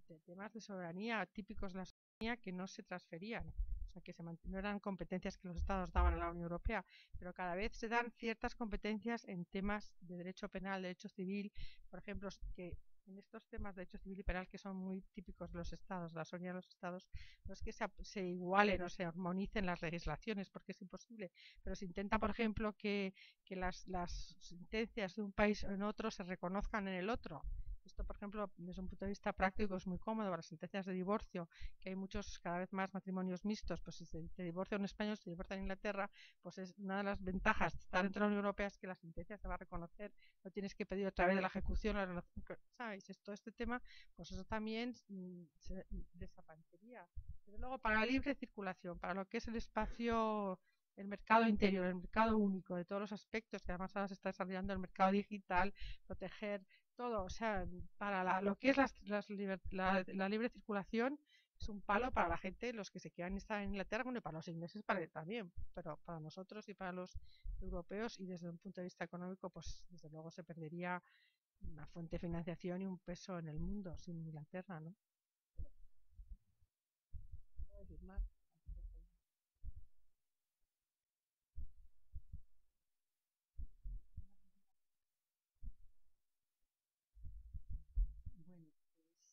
de soberanía típicos de la soberanía que no se transferían. O sea, que no eran competencias que los estados daban a la Unión Europea, pero cada vez se dan ciertas competencias en temas de derecho penal, derecho civil, por ejemplo, que en estos temas de derecho civil y penal que son muy típicos de los estados, de la soberanía de los estados, no es que se igualen o se armonicen las legislaciones, porque es imposible, pero se intenta, por ejemplo, que las sentencias de un país en otro se reconozcan en el otro. Esto, por ejemplo, desde un punto de vista práctico es muy cómodo para las sentencias de divorcio, que hay muchos, cada vez más matrimonios mixtos, pues si se divorcia un español, si se divorcia en Inglaterra, pues es una de las ventajas de estar dentro de la Unión Europea es que la sentencia se va a reconocer, no tienes que pedir otra vez de la ejecución, ¿sabes? Todo este tema, pues eso también se desaparecería. Desde luego, para la libre circulación, para lo que es el espacio, el mercado interior, el mercado único de todos los aspectos, que además ahora se está desarrollando el mercado digital, proteger todo, o sea, para lo que es la libre circulación es un palo para la gente, los que se quieran estar en Inglaterra, bueno, y para los ingleses también, pero para nosotros y para los europeos y desde un punto de vista económico, pues desde luego se perdería una fuente de financiación y un peso en el mundo sin Inglaterra, ¿no? No decir más. Bueno,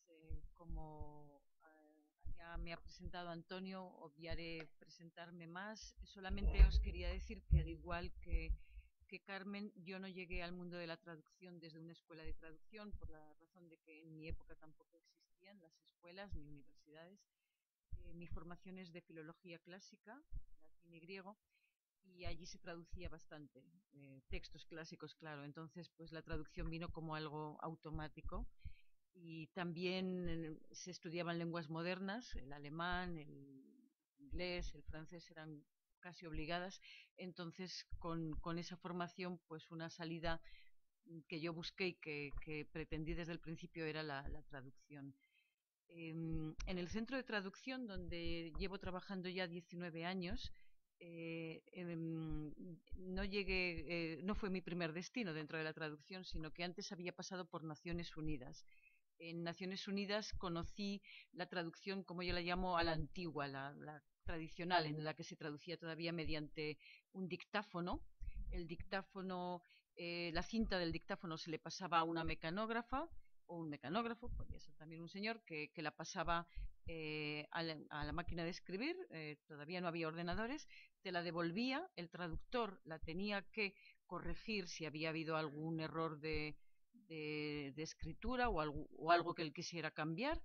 pues como ya me ha presentado Antonio, obviaré presentarme más. Solamente os quería decir que al igual que Carmen, yo no llegué al mundo de la traducción desde una escuela de traducción, por la razón de que en mi época tampoco existían las escuelas ni universidades. Mi formación es de filología clásica, latín y griego, y allí se traducía bastante, textos clásicos, claro. Entonces, pues la traducción vino como algo automático y también se estudiaban lenguas modernas, el alemán, el inglés, el francés eran casi obligadas. Entonces, con esa formación, pues una salida que yo busqué y que pretendí desde el principio era la traducción. En el centro de traducción, donde llevo trabajando ya 19 años, no llegué, no fue mi primer destino dentro de la traducción, sino que antes había pasado por Naciones Unidas. En Naciones Unidas conocí la traducción, como yo la llamo, a la antigua, la tradicional, en la que se traducía todavía mediante un dictáfono. El dictáfono, la cinta del dictáfono se le pasaba a una mecanógrafa o un mecanógrafo, podría ser también un señor, que la pasaba a la máquina de escribir, todavía no había ordenadores, te la devolvía, el traductor la tenía que corregir si había habido algún error de escritura o algo que él quisiera cambiar.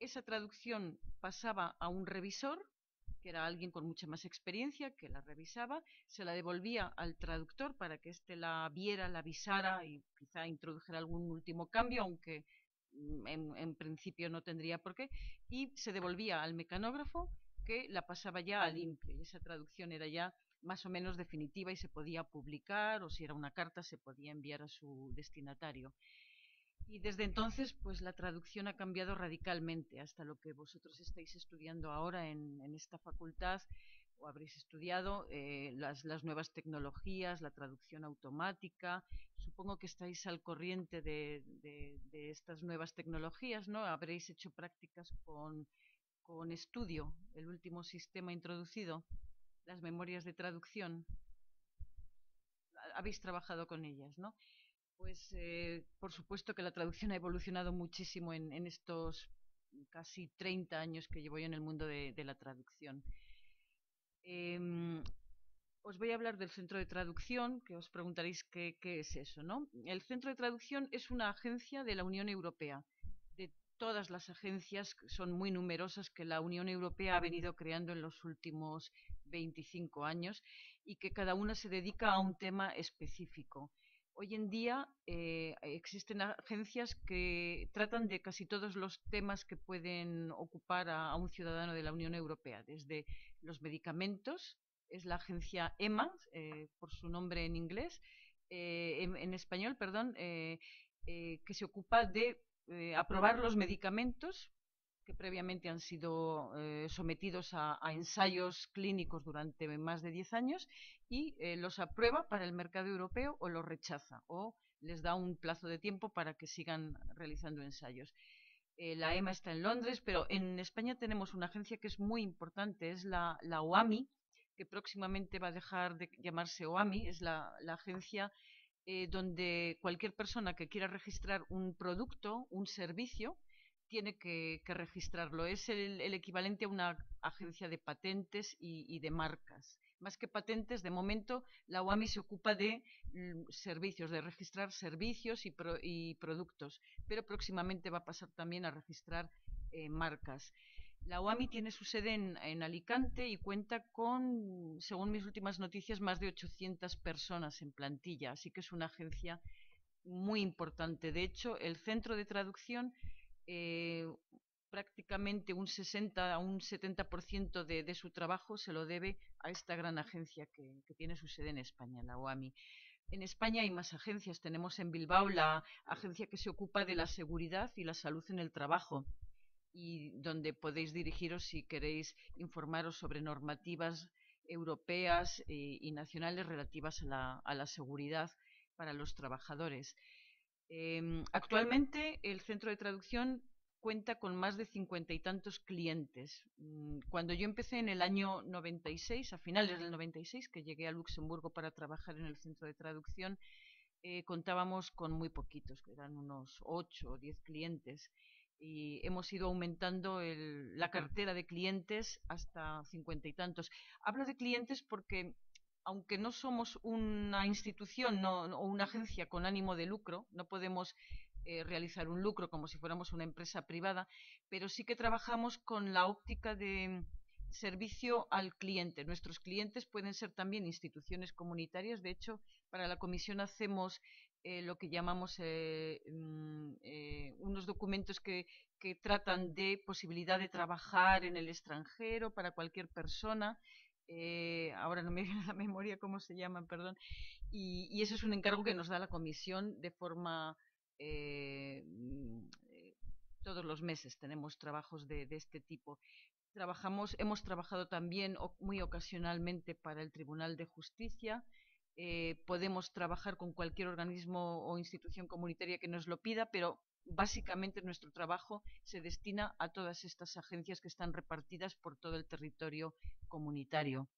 Esa traducción pasaba a un revisor, que era alguien con mucha más experiencia, que la revisaba, se la devolvía al traductor para que éste la viera, la avisara y quizá introdujera algún último cambio, aunque en principio no tendría por qué, y se devolvía al mecanógrafo, que la pasaba ya a limpio, y esa traducción era ya más o menos definitiva y se podía publicar, o si era una carta se podía enviar a su destinatario. Y desde entonces, pues la traducción ha cambiado radicalmente hasta lo que vosotros estáis estudiando ahora en esta facultad o habréis estudiado, las nuevas tecnologías, la traducción automática. Supongo que estáis al corriente de estas nuevas tecnologías, ¿no? Habréis hecho prácticas con Estudio, el último sistema introducido, las memorias de traducción. Habéis trabajado con ellas, ¿no? Pues por supuesto que la traducción ha evolucionado muchísimo en estos casi 30 años que llevo yo en el mundo de la traducción. Eh, Os voy a hablar del centro de traducción, que os preguntaréis qué es eso, ¿no? El centro de traducción es una agencia de la Unión Europea. De todas las agencias, que son muy numerosas, que la Unión Europea ha venido creando en los últimos 25 años y que cada una se dedica a un tema específico. Hoy en día existen agencias que tratan de casi todos los temas que pueden ocupar a un ciudadano de la Unión Europea, desde los medicamentos, es la agencia EMA, por su nombre en inglés, en español, perdón, que se ocupa de aprobar los medicamentos que previamente han sido sometidos a ensayos clínicos durante más de 10 años y los aprueba para el mercado europeo o los rechaza o les da un plazo de tiempo para que sigan realizando ensayos. La EMA está en Londres, pero en España tenemos una agencia que es muy importante, es la OAMI, que próximamente va a dejar de llamarse OAMI, es la agencia donde cualquier persona que quiera registrar un producto, un servicio, tiene que registrarlo. Es el equivalente a una agencia de patentes y de marcas. Más que patentes, de momento, la OAMI se ocupa de servicios, de registrar servicios y productos, pero próximamente va a pasar también a registrar marcas. La OAMI tiene su sede en Alicante y cuenta con, según mis últimas noticias, más de 800 personas en plantilla, así que es una agencia muy importante. De hecho, el centro de traducción, eh, prácticamente un 60 a un 70% de su trabajo se lo debe a esta gran agencia que tiene su sede en España, la OAMI. En España hay más agencias. Tenemos en Bilbao la agencia que se ocupa de la seguridad y la salud en el trabajo, y donde podéis dirigiros si queréis informaros sobre normativas europeas y nacionales relativas a la seguridad para los trabajadores. Actualmente el centro de traducción cuenta con más de 50 y tantos clientes. Cuando yo empecé en el año 96, a finales del 96, que llegué a Luxemburgo para trabajar en el centro de traducción, contábamos con muy poquitos, que eran unos 8 o 10 clientes, y hemos ido aumentando la cartera de clientes hasta 50 y tantos. Hablo de clientes porque, aunque no somos una institución o una agencia con ánimo de lucro, no podemos realizar un lucro como si fuéramos una empresa privada, pero sí que trabajamos con la óptica de servicio al cliente. Nuestros clientes pueden ser también instituciones comunitarias. De hecho, para la comisión hacemos lo que llamamos unos documentos que tratan de posibilidad de trabajar en el extranjero para cualquier persona. Ahora no me viene a la memoria cómo se llaman, perdón. Y eso es un encargo que nos da la comisión de forma todos los meses tenemos trabajos de este tipo. Hemos trabajado también muy ocasionalmente para el Tribunal de Justicia. Podemos trabajar con cualquier organismo o institución comunitaria que nos lo pida, pero básicamente nuestro trabajo se destina a todas estas agencias que están repartidas por todo el territorio comunitario.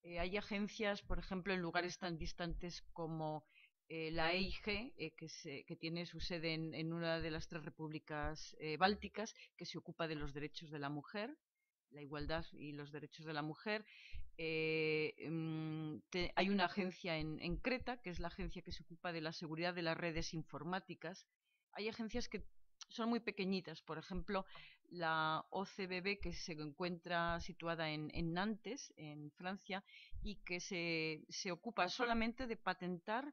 Hay agencias, por ejemplo, en lugares tan distantes como la EIG, que tiene su sede en una de las 3 repúblicas bálticas, que se ocupa de los derechos de la mujer, la igualdad y los derechos de la mujer. Hay una agencia en Creta, que es la agencia que se ocupa de la seguridad de las redes informáticas. Hay agencias que son muy pequeñitas, por ejemplo, la OCBB, que se encuentra situada en Nantes, en Francia, y que se ocupa solamente de patentar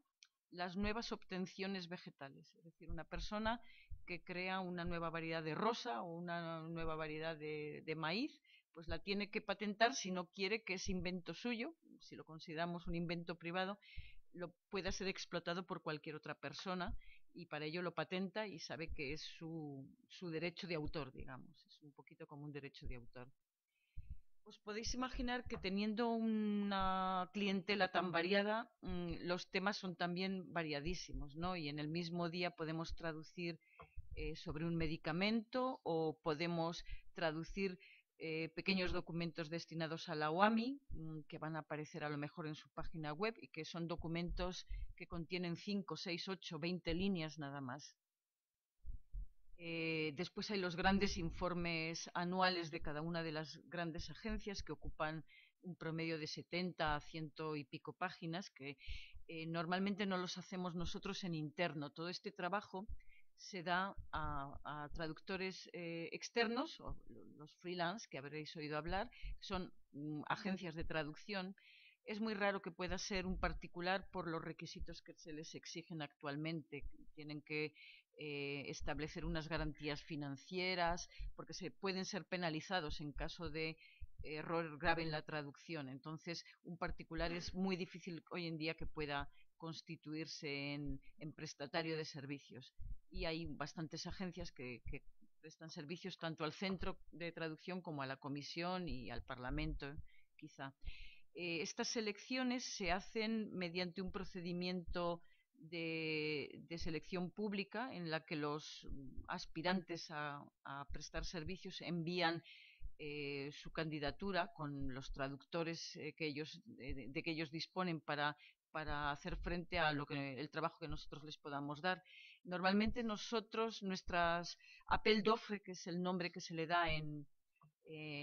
las nuevas obtenciones vegetales. Es decir, una persona que crea una nueva variedad de rosa o una nueva variedad de maíz, pues la tiene que patentar si no quiere que ese invento suyo, si lo consideramos un invento privado, lo pueda ser explotado por cualquier otra persona, y para ello lo patenta y sabe que es su derecho de autor, digamos. Es un poquito como un derecho de autor. Os podéis imaginar que teniendo una clientela tan variada, los temas son también variadísimos, ¿no? Y en el mismo día podemos traducir sobre un medicamento o podemos traducir pequeños documentos destinados a la OAMI, que van a aparecer a lo mejor en su página web y que son documentos que contienen 5, 6, 8, 20 líneas nada más. Después hay los grandes informes anuales de cada una de las grandes agencias, que ocupan un promedio de 70 a 100 y pico páginas, que normalmente no los hacemos nosotros en interno. Todo este trabajo se da a traductores externos, o los freelance que habréis oído hablar, que son agencias de traducción. Es muy raro que pueda ser un particular por los requisitos que se les exigen actualmente. Tienen que establecer unas garantías financieras, porque se pueden ser penalizados en caso de error grave en la traducción. Entonces, un particular es muy difícil hoy en día que pueda constituirse en prestatario de servicios. Y hay bastantes agencias que prestan servicios tanto al centro de traducción como a la comisión y al Parlamento, quizá. Estas selecciones se hacen mediante un procedimiento de selección pública en la que los aspirantes a prestar servicios envían su candidatura con los traductores de que ellos disponen para hacer frente a el trabajo que nosotros les podamos dar. Normalmente nosotros, nuestras appel d'offre, que es el nombre que se le da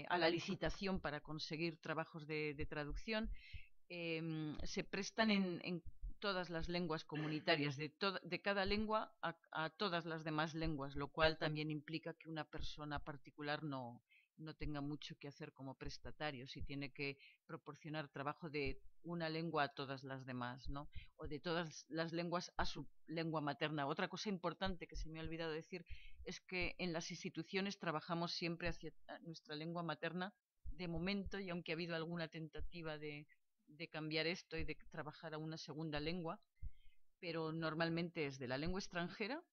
a la licitación para conseguir trabajos de traducción, se prestan en todas las lenguas comunitarias, de cada lengua a todas las demás lenguas, lo cual también implica que una persona particular no tenga mucho que hacer como prestatario, si tiene que proporcionar trabajo de una lengua a todas las demás, ¿no? O de todas las lenguas a su lengua materna. Otra cosa importante que se me ha olvidado decir es que en las instituciones trabajamos siempre hacia nuestra lengua materna de momento, y aunque ha habido alguna tentativa de cambiar esto y de trabajar a una segunda lengua, pero normalmente es de la lengua extranjera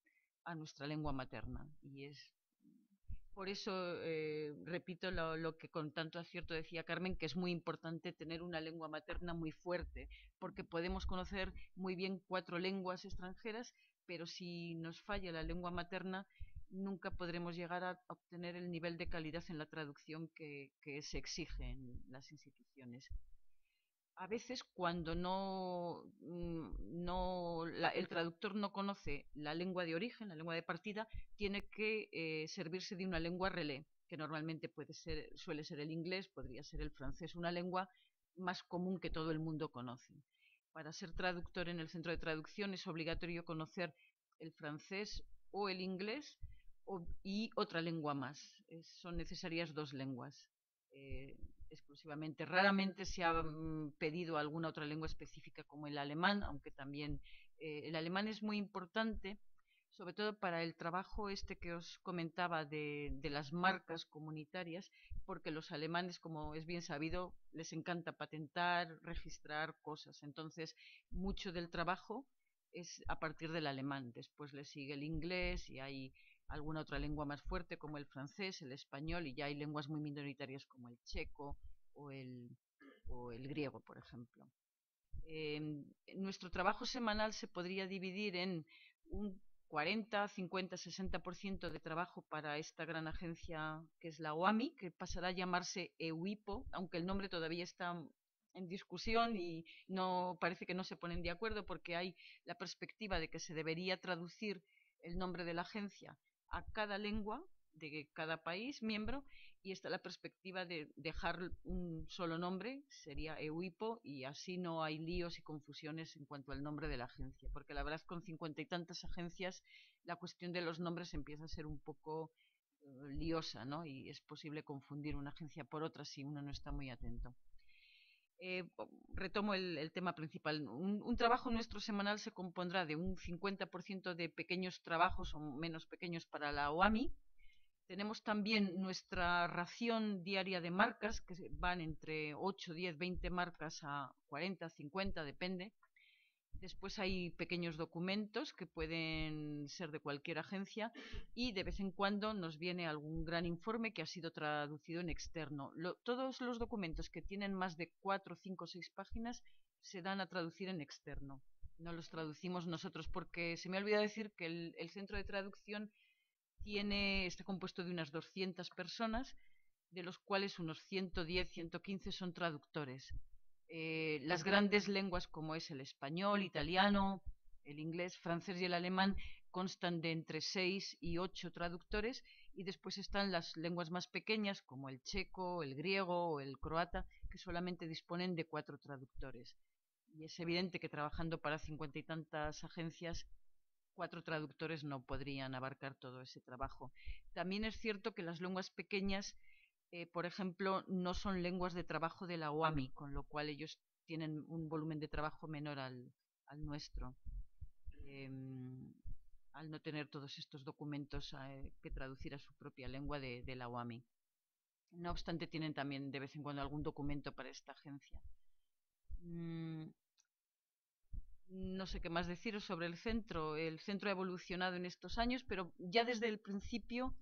a nuestra lengua materna. Y es por eso, repito lo que con tanto acierto decía Carmen, que es muy importante tener una lengua materna muy fuerte, porque podemos conocer muy bien 4 lenguas extranjeras, pero si nos falla la lengua materna, nunca podremos llegar a obtener el nivel de calidad en la traducción que se exige en las instituciones. A veces cuando el traductor no conoce la lengua de origen, la lengua de partida, tiene que servirse de una lengua relé, que normalmente suele ser el inglés, podría ser el francés, una lengua más común que todo el mundo conoce. Para ser traductor en el centro de traducción es obligatorio conocer el francés o el inglés y otra lengua más. Son necesarias 2 lenguas. Exclusivamente. Raramente se ha pedido alguna otra lengua específica como el alemán, aunque también el alemán es muy importante, sobre todo para el trabajo que os comentaba de las marcas comunitarias, porque los alemanes, como es bien sabido, les encanta patentar, registrar cosas. Entonces, mucho del trabajo es a partir del alemán. Después le sigue el inglés y hay alguna otra lengua más fuerte como el francés, el español, y ya hay lenguas muy minoritarias como el checo o el griego, por ejemplo. Nuestro trabajo semanal se podría dividir en un 40, 50, 60% de trabajo para esta gran agencia que es la OAMI, que pasará a llamarse EUIPO, aunque el nombre todavía está en discusión y no parece que no se ponen de acuerdo, porque hay la perspectiva de que se debería traducir el nombre de la agencia a cada lengua de cada país miembro, y está la perspectiva de dejar un solo nombre, sería EUIPO, y así no hay líos y confusiones en cuanto al nombre de la agencia, porque la verdad con 50 y tantas agencias la cuestión de los nombres empieza a ser un poco liosa, ¿no? Y es posible confundir una agencia por otra si uno no está muy atento. Retomo el tema principal. Un trabajo nuestro semanal se compondrá de un 50% de pequeños trabajos o menos pequeños para la OAMI. Tenemos también nuestra ración diaria de marcas, que van entre 8, 10, 20 marcas a 40, 50, depende. Después hay pequeños documentos que pueden ser de cualquier agencia, y de vez en cuando nos viene algún gran informe que ha sido traducido en externo. Todos los documentos que tienen más de 4, 5, 6 páginas se dan a traducir en externo. No los traducimos nosotros, porque se me ha olvidado decir que el centro de traducción está compuesto de unas 200 personas, de los cuales unos 110, 115 son traductores. Las grandes lenguas como es el español, italiano, el inglés, francés y el alemán constan de entre 6 y 8 traductores, y después están las lenguas más pequeñas como el checo, el griego o el croata, que solamente disponen de 4 traductores. Y es evidente que trabajando para 50 y tantas agencias, 4 traductores no podrían abarcar todo ese trabajo. También es cierto que las lenguas pequeñas, por ejemplo, no son lenguas de trabajo de la OAMI, con lo cual ellos tienen un volumen de trabajo menor al nuestro, eh, al no tener todos estos documentos que traducir a su propia lengua de la OAMI. No obstante, tienen también de vez en cuando algún documento para esta agencia. No sé qué más deciros sobre el centro. El centro ha evolucionado en estos años, pero ya desde el principio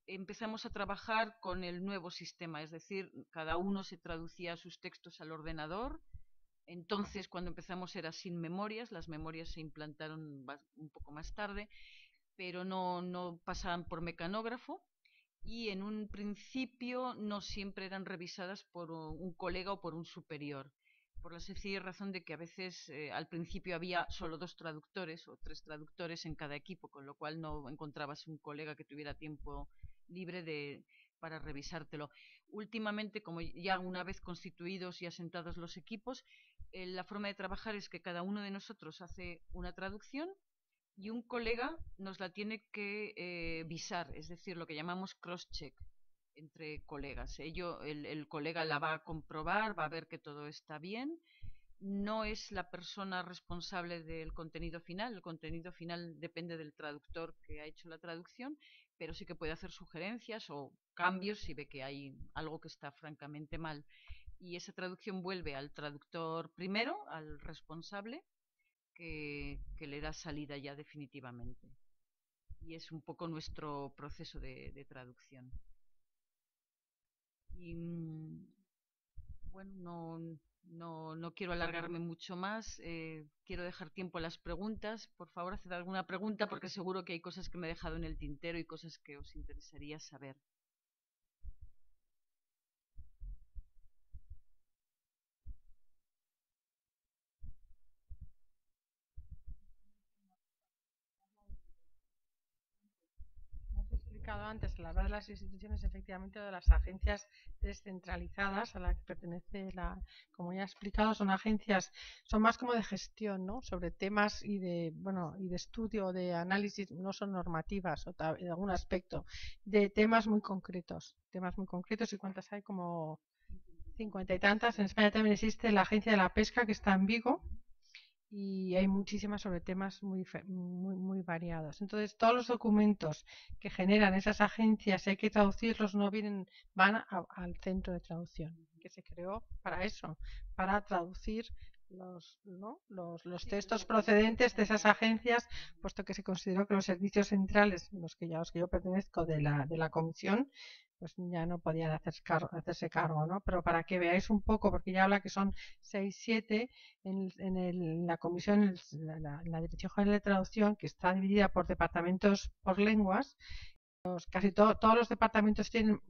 empezamos a trabajar con el nuevo sistema, es decir, cada uno se traducía sus textos al ordenador. Entonces, cuando empezamos era sin memorias, las memorias se implantaron un poco más tarde, pero no pasaban por mecanógrafo, y en un principio no siempre eran revisadas por un colega o por un superior, por la sencilla razón de que a veces al principio había solo 2 traductores o 3 traductores en cada equipo, con lo cual no encontrabas un colega que tuviera tiempo libre para revisártelo. Últimamente, como ya una vez constituidos y asentados los equipos, la forma de trabajar es que cada uno de nosotros hace una traducción y un colega nos la tiene que visar, es decir, lo que llamamos cross-check entre colegas. El colega la va a comprobar, va a ver que todo está bien. No es la persona responsable del contenido final, el contenido final depende del traductor que ha hecho la traducción, pero sí que puede hacer sugerencias o cambios si ve que hay algo que está francamente mal. Y esa traducción vuelve al traductor primero, al responsable, que le da salida ya definitivamente. Y es un poco nuestro proceso de traducción. Y bueno, no quiero alargarme mucho más. Quiero dejar tiempo a las preguntas. Por favor, haced alguna pregunta porque seguro que hay cosas que me he dejado en el tintero y cosas que os interesaría saber. Antes, al hablar de las instituciones, efectivamente, de las agencias descentralizadas a las que pertenece como ya he explicado, son agencias, son más como de gestión, ¿no? Sobre temas y de estudio, de análisis, no son normativas o en algún aspecto, de temas muy concretos, y cuántas hay, como 50 y tantas. En España también existe la Agencia de la Pesca, que está en Vigo, y hay muchísimas sobre temas muy variados. Entonces, todos los documentos que generan esas agencias, hay que traducirlos, van al centro de traducción, que se creó para eso, para traducir los textos procedentes de esas agencias, puesto que se consideró que los servicios centrales, los que yo pertenezco de la comisión, pues ya no podían hacerse cargo, ¿no? Pero para que veáis un poco, porque ya habla que son 6, 7, en la comisión, la Dirección General de Traducción, que está dividida por departamentos, por lenguas, casi todos los departamentos tienen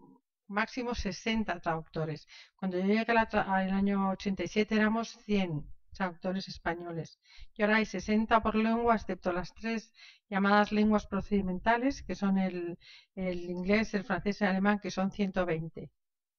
máximo 60 traductores. Cuando yo llegué al año 87 éramos 100 traductores españoles. Y ahora hay 60 por lengua, excepto las 3 llamadas lenguas procedimentales, que son el inglés, el francés y el alemán, que son 120.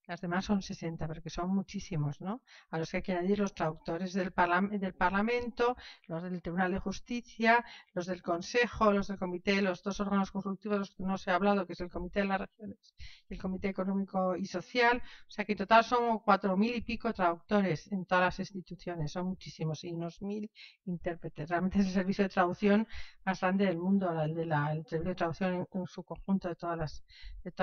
Las demás son 60, porque son muchísimos, ¿no? A los que hay que añadir los traductores del Parlamento, los del Tribunal de Justicia, los del Consejo, los del Comité, los 2 órganos consultivos de los que no se ha hablado, que es el Comité de las Regiones y el Comité Económico y Social. O sea que en total son 4.000 y pico traductores en todas las instituciones, son muchísimos, y unos 1.000 intérpretes. Realmente es el servicio de traducción más grande del mundo, el servicio de traducción en su conjunto de todas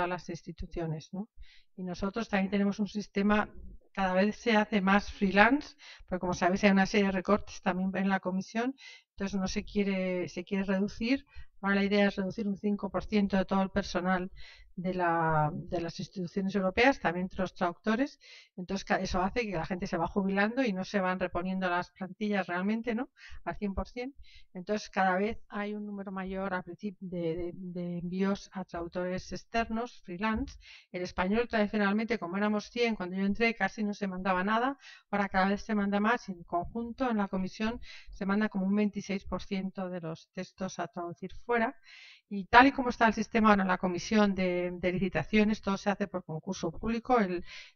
las instituciones, ¿no? Y nosotros también tenemos un sistema, cada vez se hace más freelance, porque como sabéis hay una serie de recortes también en la comisión, entonces no se quiere reducir. Ahora la idea es reducir un 5% de todo el personal de las instituciones europeas, también entre los traductores. Entonces eso hace que la gente se va jubilando y no se van reponiendo las plantillas realmente, ¿no? Al 100%. Entonces cada vez hay un número mayor al principio de envíos a traductores externos, freelance. El español tradicionalmente, como éramos 100 cuando yo entré, casi no se mandaba nada. Ahora cada vez se manda más, y en conjunto en la comisión se manda como un 26% de los textos a traducir fuera. Y tal y como está el sistema ahora en la comisión de licitaciones, todo se hace por concurso público.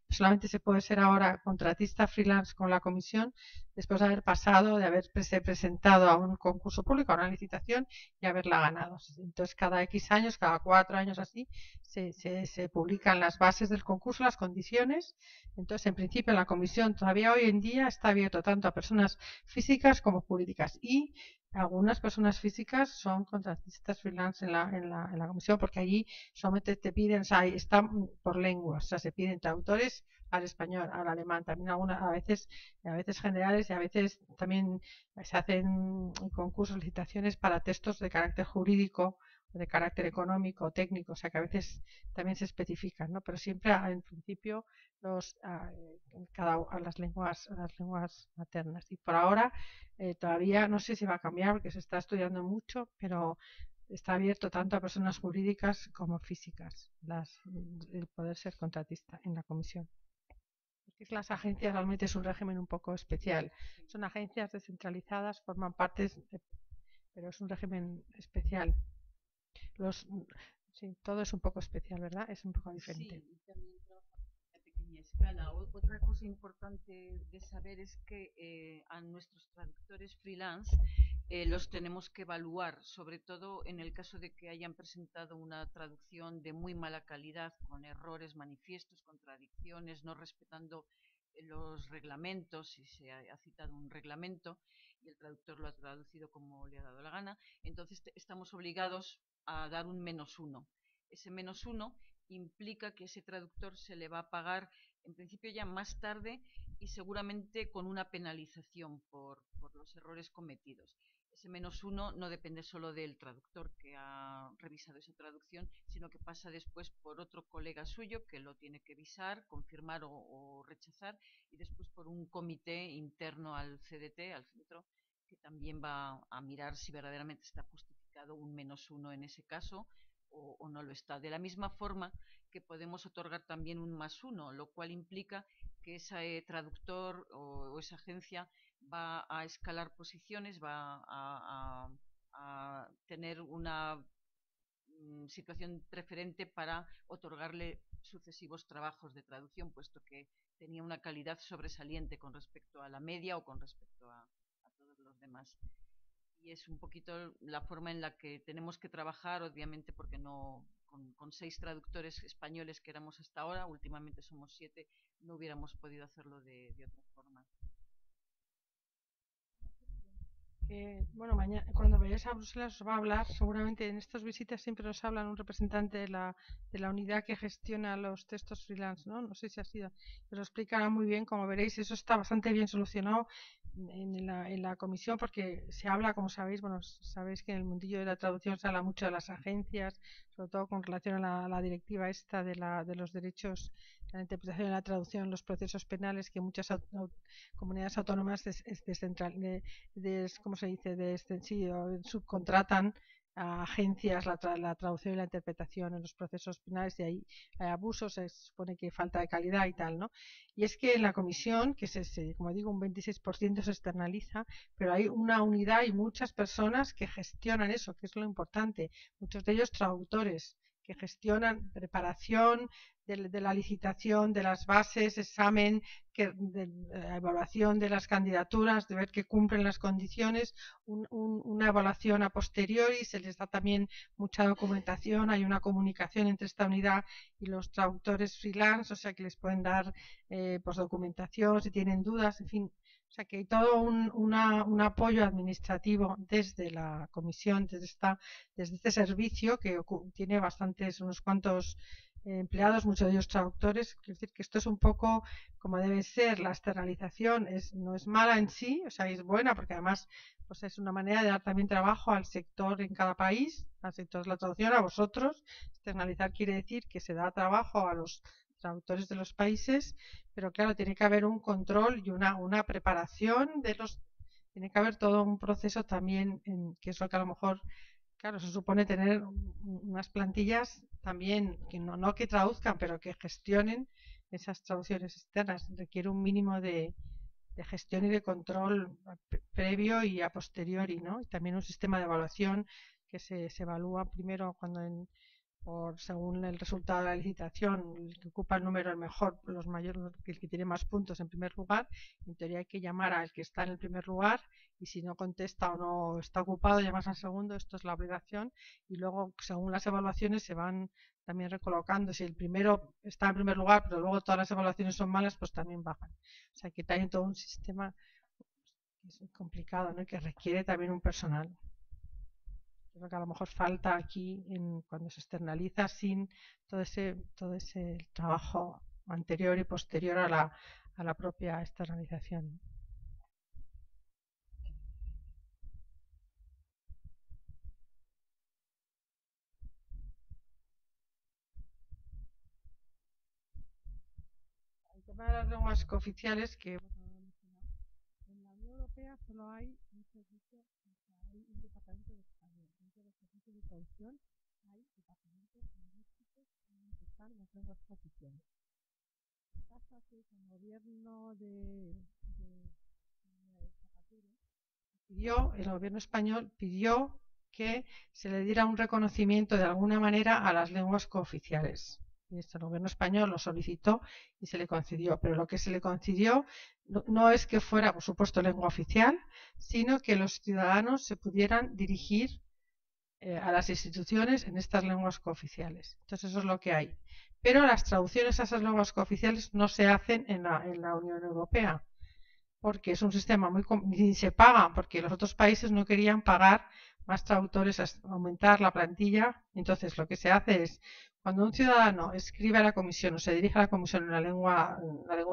Solamente se puede ser ahora contratista freelance con la comisión después de haberse presentado a un concurso público, a una licitación, y haberla ganado. Entonces cada X años, cada 4 años así, se publican las bases del concurso, las condiciones. Entonces, en principio, la comisión todavía hoy en día está abierto tanto a personas físicas como jurídicas, y algunas personas físicas son contratistas freelance en la comisión, porque allí solamente te piden, o sea, están por lenguas, o sea, se piden traductores al español, al alemán, también a veces generales, y a veces también se hacen concursos, licitaciones para textos de carácter jurídico de carácter económico o técnico, o sea que a veces también se especifican, ¿no? Pero siempre en principio las lenguas maternas. Y por ahora todavía no sé si va a cambiar porque se está estudiando mucho, pero está abierto tanto a personas jurídicas como físicas el poder ser contratista en la comisión. Porque las agencias realmente es un régimen un poco especial. Son agencias descentralizadas, forman parte, pero es un régimen especial. Sí, todo es un poco especial, ¿verdad? Es un poco diferente. Sí, y también trabaja a pequeña escala. Otra cosa importante de saber es que a nuestros traductores freelance los tenemos que evaluar, sobre todo en el caso de que hayan presentado una traducción de muy mala calidad, con errores manifiestos, contradicciones, no respetando los reglamentos, si se ha citado un reglamento y el traductor lo ha traducido como le ha dado la gana, entonces estamos obligados a dar un -1. Ese -1 implica que ese traductor se le va a pagar en principio ya más tarde y seguramente con una penalización por los errores cometidos. Ese -1 no depende solo del traductor que ha revisado esa traducción, sino que pasa después por otro colega suyo que lo tiene que visar, confirmar o rechazar, y después por un comité interno al CDT, al centro, que también va a mirar si verdaderamente está justificado un -1 en ese caso o no lo está. De la misma forma que podemos otorgar también un +1, lo cual implica que ese traductor o esa agencia va a escalar posiciones, va a tener una situación preferente para otorgarle sucesivos trabajos de traducción, puesto que tenía una calidad sobresaliente con respecto a la media o con respecto a todos los demás. Y es un poquito la forma en la que tenemos que trabajar, obviamente porque no con 6 traductores españoles que éramos hasta ahora, últimamente somos 7, no hubiéramos podido hacerlo de otra forma. Bueno, mañana, cuando vayáis a Bruselas os va a hablar, seguramente en estas visitas siempre nos hablan un representante de la unidad que gestiona los textos freelance, ¿no? No sé si ha sido, pero explicará muy bien, como veréis, eso está bastante bien solucionado en la comisión porque se habla, como sabéis, bueno, sabéis que en el mundillo de la traducción se habla mucho de las agencias, sobre todo con relación a la directiva esta de los derechos, la interpretación y la traducción en los procesos penales que muchas comunidades autónomas ¿cómo se dice? Subcontratan a agencias la traducción y la interpretación en los procesos penales y ahí hay abusos, se supone que falta de calidad y tal, ¿no? Y es que en la comisión, que como digo, un 26% se externaliza, pero hay una unidad y muchas personas que gestionan eso, que es lo importante, muchos de ellos traductores que gestionan preparación de la licitación, de las bases, examen, evaluación de las candidaturas, de ver que cumplen las condiciones, una evaluación a posteriori, se les da también mucha documentación, hay una comunicación entre esta unidad y los traductores freelance, o sea que les pueden dar pues documentación si tienen dudas, en fin. O sea que hay todo un apoyo administrativo desde la comisión, desde este servicio que tiene unos cuantos empleados, muchos de ellos traductores. Quiero decir que esto es un poco como debe ser. La externalización no es mala en sí, o sea, es buena porque además pues es una manera de dar también trabajo al sector en cada país, al sector de la traducción, a vosotros. Externalizar quiere decir que se da trabajo a los traductores de los países, pero claro, tiene que haber un control y una preparación tiene que haber todo un proceso también, que es lo que a lo mejor, claro, se supone tener unas plantillas también, que no que traduzcan, pero que gestionen esas traducciones externas. Requiere un mínimo de gestión y de control previo y a posteriori, ¿no? Y también un sistema de evaluación que se evalúa primero según el resultado de la licitación, el que ocupa el número el mejor, los mayores, el que tiene más puntos en primer lugar. En teoría hay que llamar al que está en el primer lugar y si no contesta o no está ocupado, llamas al segundo, esto es la obligación. Y luego, según las evaluaciones, se van también recolocando. Si el primero está en primer lugar, pero luego todas las evaluaciones son malas, pues también bajan. O sea que hay todo un sistema que es complicado, ¿no? Y que requiere también un personal. Creo que a lo mejor falta aquí cuando se externaliza sin todo ese trabajo anterior y posterior a la propia externalización. tema de las lenguas cooficiales, que bueno, no lo he mencionado, en la Unión Europea solo hay un servicio, hay un departamento de español. Dentro de los servicios de traducción hay departamentos lingüísticos en que están las lenguas cooficiales. Lo que pasa que con el gobierno de Zapatero, el gobierno español pidió que se le diera un reconocimiento de alguna manera a las lenguas cooficiales. Y el gobierno español lo solicitó y se le concedió, pero lo que se le concedió no es que fuera, por supuesto, lengua oficial, sino que los ciudadanos se pudieran dirigir a las instituciones en estas lenguas cooficiales. Entonces eso es lo que hay. Pero las traducciones a esas lenguas cooficiales no se hacen en la Unión Europea, porque es un sistema ni se paga, porque los otros países no querían pagar más traductores, aumentar la plantilla. Entonces lo que se hace es, cuando un ciudadano escribe a la comisión o se dirige a la comisión en la lengua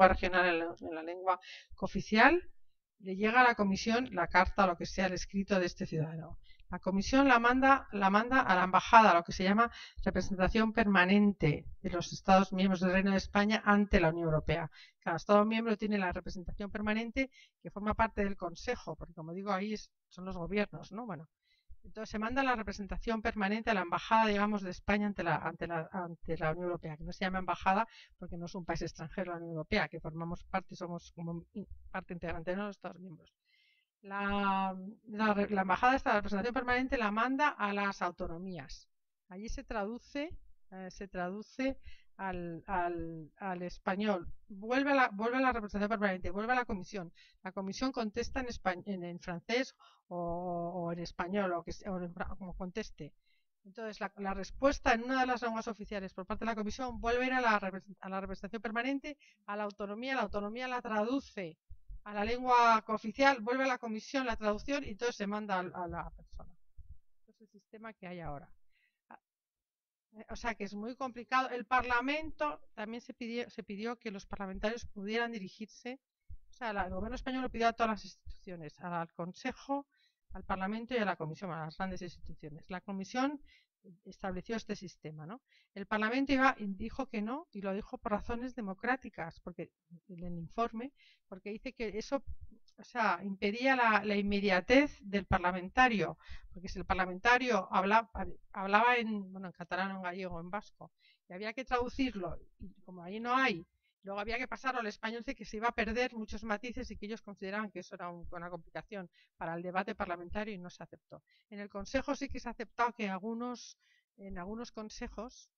regional, en la lengua cooficial, le llega a la comisión la carta o lo que sea, el escrito de este ciudadano. La comisión la manda a la embajada, lo que se llama representación permanente de los Estados miembros del Reino de España ante la Unión Europea. Cada Estado miembro tiene la representación permanente que forma parte del Consejo, porque como digo, ahí son los gobiernos, ¿no? Bueno, entonces se manda la representación permanente a la embajada, digamos, de España ante la Unión Europea, que no se llama embajada porque no es un país extranjero de la Unión Europea, que formamos parte, somos como parte integrante de los Estados miembros. La embajada, esta representación permanente, la manda a las autonomías. Allí se traduce al español. Vuelve a la representación permanente, vuelve a la comisión. La comisión contesta en francés o en español, o como conteste. Entonces, la respuesta en una de las lenguas oficiales por parte de la comisión vuelve a ir a la representación permanente, a la autonomía la traduce a la lengua cooficial, vuelve a la comisión la traducción y entonces se manda a la persona. Este es el sistema que hay ahora. O sea que es muy complicado. El Parlamento también se pidió que los parlamentarios pudieran dirigirse. O sea, el gobierno español lo pidió a todas las instituciones, al Consejo, al Parlamento y a la Comisión, a las grandes instituciones. La Comisión estableció este sistema, ¿no? El Parlamento dijo que no, y lo dijo por razones democráticas, porque en el informe, porque dice que eso, o sea, impedía la inmediatez del parlamentario, porque si el parlamentario hablaba en catalán, en gallego, en vasco, y había que traducirlo, y como ahí no hay, luego había que pasarlo al español, que se iba a perder muchos matices y que ellos consideraban que eso era una complicación para el debate parlamentario y no se aceptó. En el Consejo sí que se ha aceptado que en algunos consejos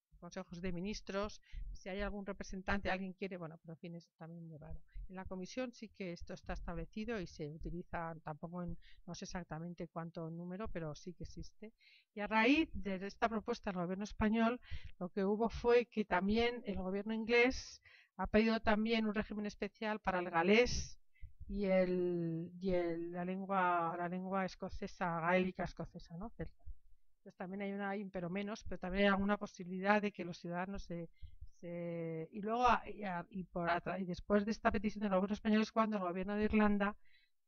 de ministros, si hay algún representante, alguien quiere, bueno, pero en fin, es también muy raro. En la Comisión sí que esto está establecido y se utiliza, tampoco no sé exactamente cuánto número, pero sí que existe. Y a raíz de esta propuesta del gobierno español, lo que hubo fue que también el gobierno inglés ha pedido también un régimen especial para el galés y la lengua escocesa, gaélica escocesa, ¿no? Celta. Entonces también hay pero menos, pero también hay alguna posibilidad de que los ciudadanos y luego y después de esta petición del gobierno español es cuando el gobierno de Irlanda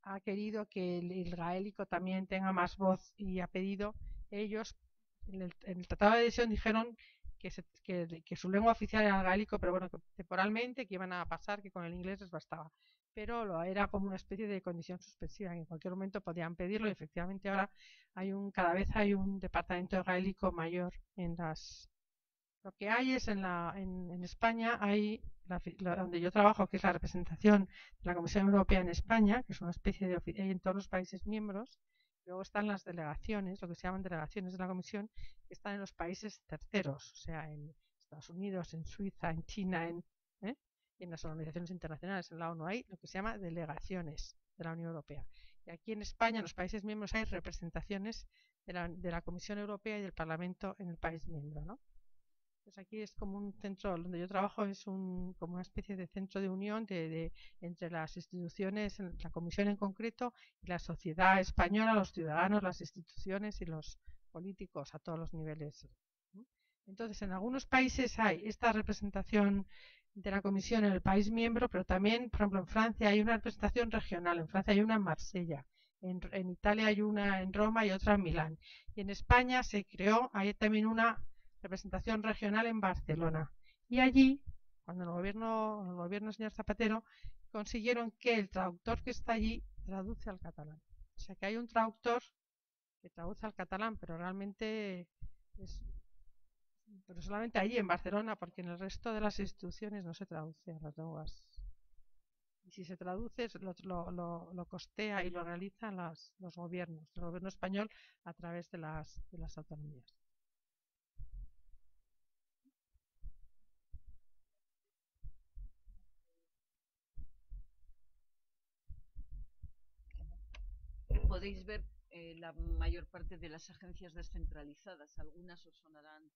ha querido que el gaélico también tenga más voz y ha pedido ellos en el tratado de adhesión dijeron que su lengua oficial era el gaélico, pero bueno, que temporalmente que iban a pasar, que con el inglés les bastaba. Pero era como una especie de condición suspensiva, que en cualquier momento podían pedirlo y efectivamente ahora cada vez hay un departamento de gaélico mayor en las... Lo que hay es en España, hay donde yo trabajo, que es la representación de la Comisión Europea en España, que es una especie de oficina en todos los países miembros. Luego están las delegaciones, lo que se llaman delegaciones de la Comisión, que están en los países terceros, o sea, en Estados Unidos, en Suiza, en China, en las organizaciones internacionales, en la ONU hay lo que se llama delegaciones de la Unión Europea. Y aquí en España, en los países miembros, hay representaciones de la Comisión Europea y del Parlamento en el país miembro, ¿no? Pues aquí es como un centro, donde yo trabajo es como una especie de centro de unión entre las instituciones, la Comisión en concreto, y la sociedad española, los ciudadanos, las instituciones y los políticos a todos los niveles. Entonces, en algunos países hay esta representación de la Comisión en el país miembro, pero también, por ejemplo, en Francia hay una representación regional. En Francia hay una en Marsella, en Italia hay una en Roma y otra en Milán. Y en España hay también una representación regional en Barcelona. Y allí, cuando el gobierno del señor Zapatero, consiguieron que el traductor que está allí traduce al catalán. O sea que hay un traductor que traduce al catalán, pero realmente pero solamente allí en Barcelona, porque en el resto de las instituciones no se traduce a las lenguas. Y si se traduce, lo costea y lo realizan los gobiernos, el gobierno español a través de las autonomías. Podéis ver la mayor parte de las agencias descentralizadas. Algunas os sonarán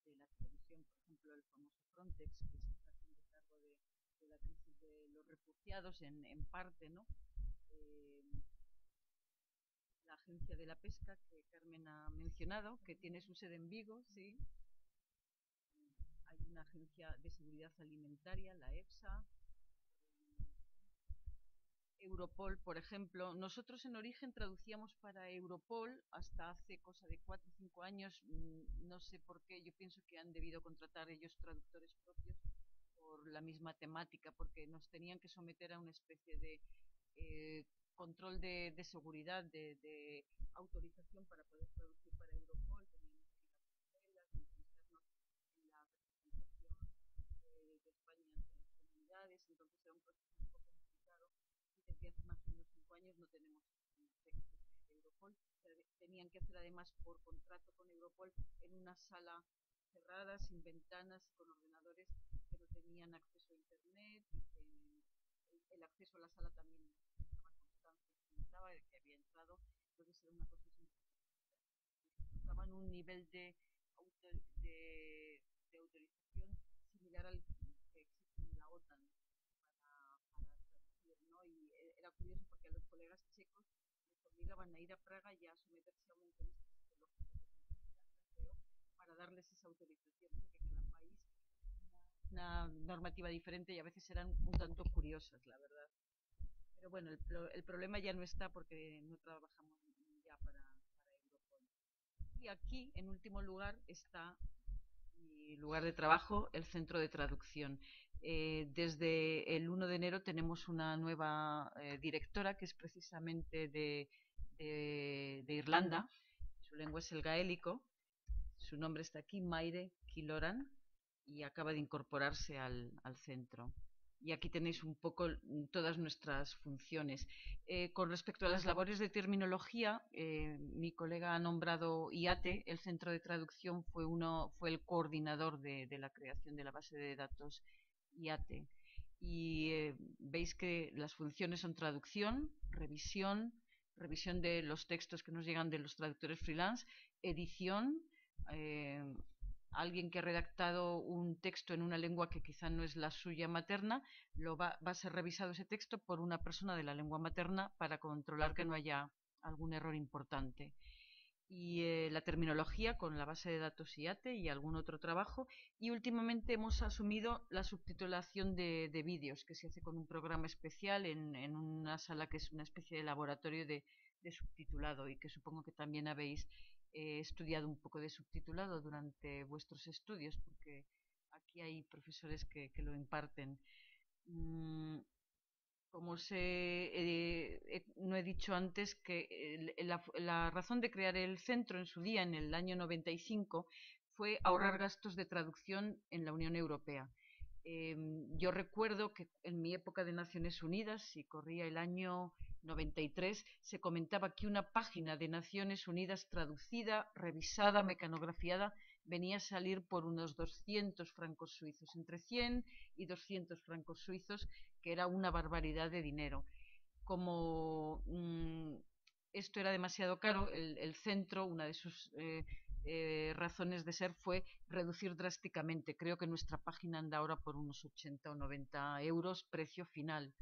de la televisión, por ejemplo, el famoso Frontex, que se está haciendo cargo de la crisis de los refugiados en parte, ¿no? La Agencia de la Pesca, que Carmen ha mencionado, que tiene su sede en Vigo, sí. Hay una agencia de seguridad alimentaria, la EFSA. Europol, por ejemplo. Nosotros en origen traducíamos para Europol hasta hace cosa de 4 o 5 años. No sé por qué, yo pienso que han debido contratar ellos traductores propios por la misma temática, porque nos tenían que someter a una especie de control de seguridad, de autorización para poder traducir para Europol. Teníamos que ir a Bruselas, entrevistarnos en la representación de España ante las comunidades, entonces era un proceso un poco complicado. Desde hace más o menos 5 años no tenemos textos de Europol. Tenían que hacer además por contrato con Europol en una sala cerrada, sin ventanas, con ordenadores que no tenían acceso a internet, el acceso a la sala también estaba constancia que entraba, de que había entrado, entonces era una cosa estaban un nivel de autorización similar al que existe en la OTAN para traducir, ¿no? Y era curioso porque a los colegas checos les obligaban a ir a Praga y a someterse a una entrevista psicológica para darles esa autorización, porque cada país una normativa diferente y a veces eran un tanto curiosas, la verdad. Pero bueno, el problema ya no está porque no trabajamos ya para Europol. Y aquí, en último lugar, está mi lugar de trabajo, el centro de traducción. Desde el 1 de enero tenemos una nueva directora que es precisamente de Irlanda. Su lengua es el gaélico. Su nombre está aquí, Maire Kiloran, y acaba de incorporarse al centro. Y aquí tenéis un poco todas nuestras funciones. Con respecto a las labores de terminología, mi colega ha nombrado IATE. El centro de traducción fue el coordinador de la creación de la base de datos IATE. Y veis que las funciones son traducción, revisión de los textos que nos llegan de los traductores freelance, edición, alguien que ha redactado un texto en una lengua que quizá no es la suya materna, va a ser revisado ese texto por una persona de la lengua materna para controlar que no haya algún error importante. Y la terminología con la base de datos IATE y algún otro trabajo. Y últimamente hemos asumido la subtitulación de vídeos, que se hace con un programa especial en una sala que es una especie de laboratorio de subtitulado, y que supongo que también habéis estudiado un poco de subtitulado durante vuestros estudios, porque aquí hay profesores que lo imparten. Como no he dicho antes, que la razón de crear el centro en su día, en el año 95, fue ahorrar gastos de traducción en la Unión Europea. Yo recuerdo que en mi época de Naciones Unidas, si corría el año 93, se comentaba que una página de Naciones Unidas traducida, revisada, mecanografiada, venía a salir por unos 200 francos suizos, entre 100 y 200 francos suizos, que era una barbaridad de dinero. Como esto era demasiado caro, el centro, una de sus razones de ser fue reducir drásticamente. Creo que nuestra página anda ahora por unos 80 o 90 euros, precio final,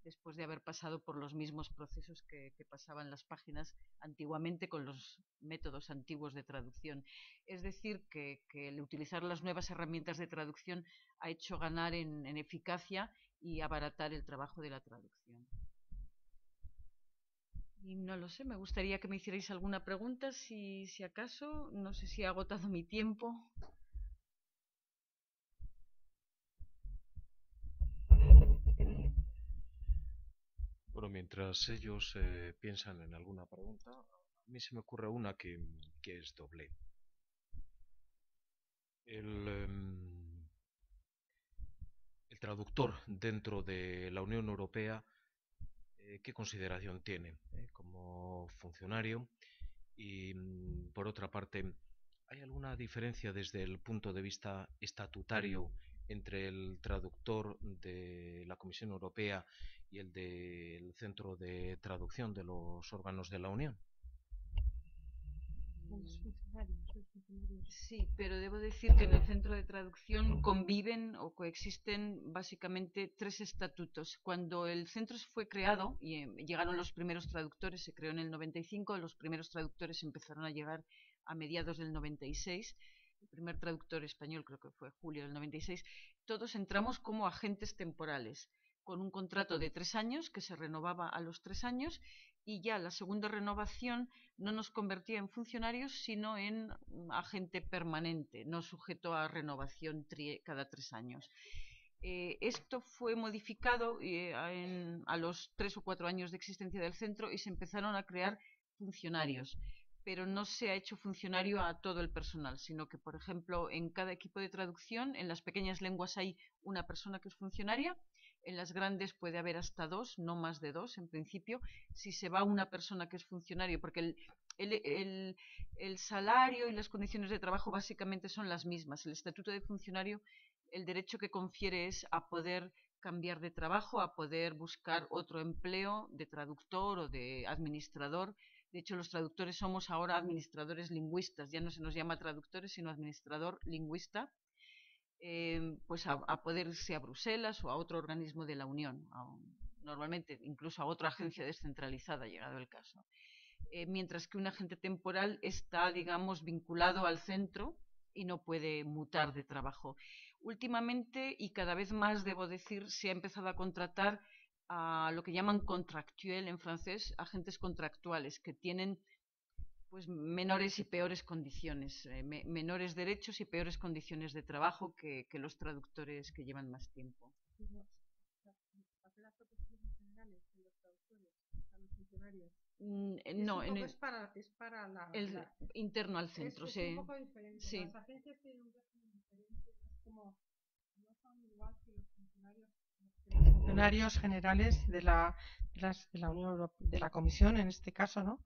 después de haber pasado por los mismos procesos que pasaban las páginas antiguamente con los métodos antiguos de traducción. Es decir, que el utilizar las nuevas herramientas de traducción ha hecho ganar en eficacia y abaratar el trabajo de la traducción. Y no lo sé, me gustaría que me hicierais alguna pregunta, si acaso. No sé si he agotado mi tiempo. mientras ellos piensan en alguna pregunta, a mí se me ocurre una que es doble. El, el traductor dentro de la Unión Europea, ¿qué consideración tiene como funcionario? Y por otra parte, ¿hay alguna diferencia desde el punto de vista estatutario entre el traductor de la Comisión Europea y el del Centro de Traducción de los órganos de la Unión? Sí, pero debo decir que en el centro de traducción conviven o coexisten básicamente tres estatutos. Cuando el centro fue creado y llegaron los primeros traductores, se creó en el 95, los primeros traductores empezaron a llegar a mediados del 96. El primer traductor español creo que fue julio del 96. Todos entramos como agentes temporales, con un contrato de 3 años que se renovaba a los 3 años, y ya la segunda renovación no nos convertía en funcionarios, sino en agente permanente, no sujeto a renovación cada 3 años. Esto fue modificado a los 3 o 4 años de existencia del centro y se empezaron a crear funcionarios, pero no se ha hecho funcionario a todo el personal, sino que, por ejemplo, en cada equipo de traducción, en las pequeñas lenguas hay una persona que es funcionaria, en las grandes puede haber hasta 2, no más de 2 en principio. Si se va una persona que es funcionario, porque el salario y las condiciones de trabajo básicamente son las mismas. El estatuto de funcionario, el derecho que confiere es a poder cambiar de trabajo, a poder buscar otro empleo de traductor o de administrador. De hecho, los traductores somos ahora administradores lingüistas, ya no se nos llama traductores, sino administrador lingüista. Pues a poder irse a Bruselas o a otro organismo de la Unión, normalmente incluso a otra agencia descentralizada, llegado el caso. Mientras que un agente temporal está, digamos, vinculado al centro y no puede mutar de trabajo. Últimamente, y cada vez más, debo decir, se ha empezado a contratar a lo que llaman contractuel en francés, agentes contractuales, que tienen pues menores y peores condiciones, menores derechos y peores condiciones de trabajo que los traductores que llevan más tiempo. No, es para interno al centro. Es un poco diferente. Sí. Las agencias tienen un régimen diferente, no son igual que los funcionarios generales de la Unión Europea, de la Comisión en este caso, ¿no?